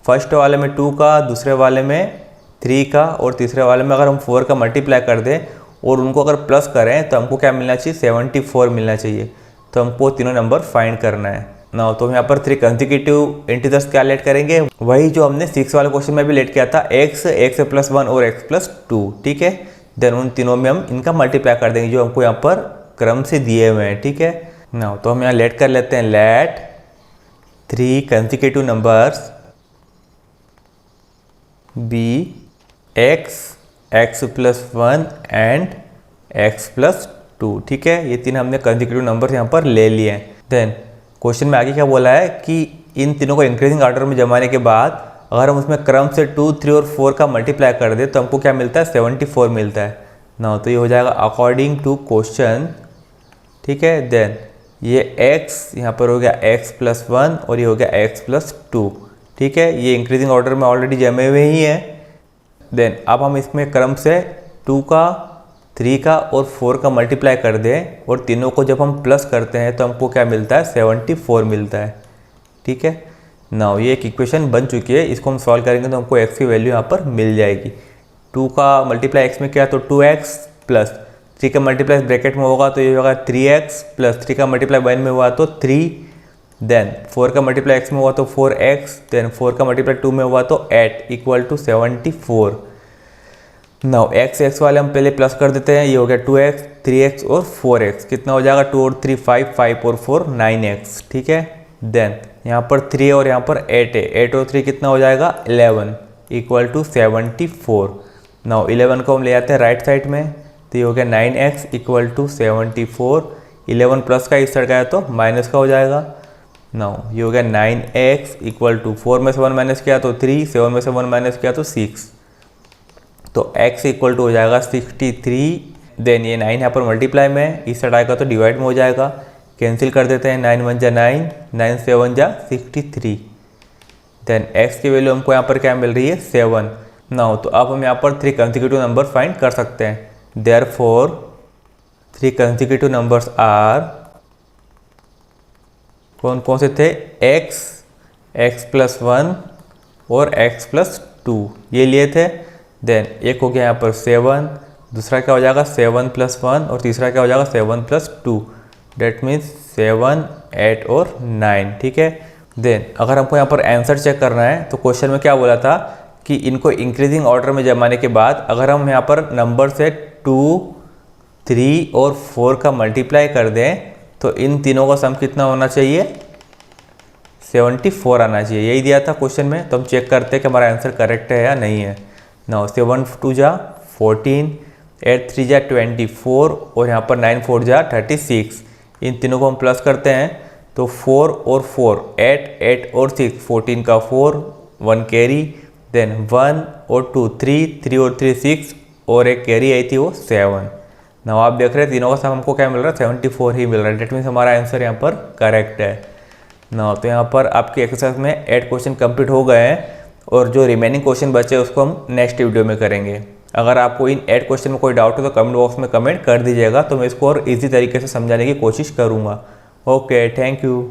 फर्स्ट वाले में 2 का, दूसरे वाले में 3 का और तीसरे वाले में अगर हम 4 का मल्टीप्लाई कर दें और उनको अगर प्लस करें तो हमको क्या मिलना चाहिए 74 मिलना चाहिए। तो हमको तीनों नंबर फाइंड करना है ना। तो हम यहाँ पर 3 कंसेक्यूटिव इंटीजर्स क्या लेट करेंगे, वही जो हमने 6 वाले क्वेश्चन में भी लेट किया था, x प्लस 1 और x प्लस 2, ठीक है। देन उन तीनों में हम इनका मल्टीप्लाई कर देंगे जो हमको यहाँ पर क्रम से दिए हुए हैं, ठीक है ना। तो हम यहाँ लेट कर लेते हैं, let 3 consecutive numbers be x plus 1 and x plus 2, ठीक है। ये 3 हमने कंसेक्यूटिव नंबर यहाँ पर ले लिए हैं। देन क्वेश्चन में आगे क्या बोला है कि इन तीनों को इंक्रीजिंग ऑर्डर में जमाने के बाद अगर हम उसमें क्रम से 2, 3 और 4 का मल्टीप्लाई कर दे तो हमको क्या मिलता है 74 मिलता है ना। तो ये हो जाएगा अकॉर्डिंग टू क्वेश्चन, ठीक है। देन ये x यहाँ पर हो गया x प्लस 1 और ये हो गया x प्लस 2। ठीक है, ये इंक्रीजिंग ऑर्डर में ऑलरेडी जमे हुए ही हैं। देन अब हम इसमें क्रम से 2 का, 3 का और 4 का मल्टीप्लाई कर दें और तीनों को जब हम प्लस करते हैं तो हमको क्या मिलता है, 74 मिलता है। ठीक है, नाउ ये एक इक्वेशन बन चुकी है, इसको हम सॉल्व करेंगे तो हमको x की वैल्यू यहाँ पर मिल जाएगी। 2 का मल्टीप्लाई x में क्या, तो 2x प्लस 3 का मल्टीप्लाई ब्रैकेट में होगा तो ये होगा 3x प्लस 3 का मल्टीप्लाई 1 में हुआ तो 3, देन 4 का मल्टीप्लाई x में हुआ तो 4x, देन 4 का मल्टीप्लाई 2 में हुआ तो 8 इक्वल टू 74। नाउ x वाले हम पहले प्लस कर देते हैं, ये हो गया 2x, 3x और 4x, कितना हो जाएगा 2 और 3 5, 5 और 4 9x। ठीक है, देन यहाँ पर 3 और यहाँ पर 8 है, 8 और 3 कितना हो जाएगा 11 इक्वल टू 74। नाउ 11 को हम ले आते हैं राइट साइड में, तो ये हो गया 9x इक्वल टू 74। 11 प्लस का इस साइड का है तो माइनस का हो जाएगा। नाउ ये हो गया 9x इक्वल टू 4 में से 1 माइनस किया तो 3, 7 में से 1 माइनस किया तो 6, तो x इक्वल टू हो जाएगा 63। देन ये 9 यहाँ पर मल्टीप्लाई में, इस साइड आएगा तो डिवाइड में हो जाएगा, कैंसिल कर देते हैं, 9 1 जा 9, 9 7 जा 63। देन x की वैल्यू हमको यहाँ पर क्या मिल रही है 7। नाउ तो अब हम यहाँ पर 3 कंसेक्यूटिव नंबर फाइंड कर सकते हैं। देयरफॉर 3 कंसेक्यूटिव नंबर्स आर, कौन कौन से थे, x प्लस 1 और x प्लस 2 ये लिए थे। देन एक हो गया यहाँ पर 7, दूसरा क्या हो जाएगा 7 प्लस 1 और तीसरा क्या हो जाएगा 7 प्लस 2, डेट मीन्स 7, 8 और 9। ठीक है, देन अगर हमको यहाँ पर आंसर चेक करना है तो क्वेश्चन में क्या बोला था कि इनको इंक्रीजिंग ऑर्डर में जमाने के बाद अगर हम यहाँ पर नंबर से 2, 3 और 4 का मल्टीप्लाई कर दें तो इन तीनों का सम कितना होना चाहिए, 74 आना चाहिए। यही दिया था क्वेश्चन में, तो हम चेक करते हैं कि हमारा आंसर करेक्ट है या नहीं है। नाउ 7 2 जा 14, 8 3 जा 24 और यहाँ पर 9 4 जा 36। इन तीनों को हम प्लस करते हैं तो 4 और 4 8, 8 और 6 14 का 4, 1 कैरी, देन 1 और 2 3, 3 और 3 6 और एक कैरी आई थी वो 7। नाउ आप देख रहे हैं तीनों का सम हमको क्या मिल रहा है, 74 ही मिल रहा है। डेट मीन्स हमारा आंसर यहाँ पर करेक्ट है। नाउ तो यहाँ पर आपकी एक्सरसाइज में 8 क्वेश्चन कंप्लीट हो गए हैं और जो रिमेनिंग क्वेश्चन बचे उसको हम नेक्स्ट वीडियो में करेंगे। अगर आपको इन 8 क्वेश्चन में कोई डाउट हो तो कमेंट बॉक्स में कमेंट कर दीजिएगा, तो मैं इसको और ईजी तरीके से समझाने की कोशिश करूँगा। Okay, thank you.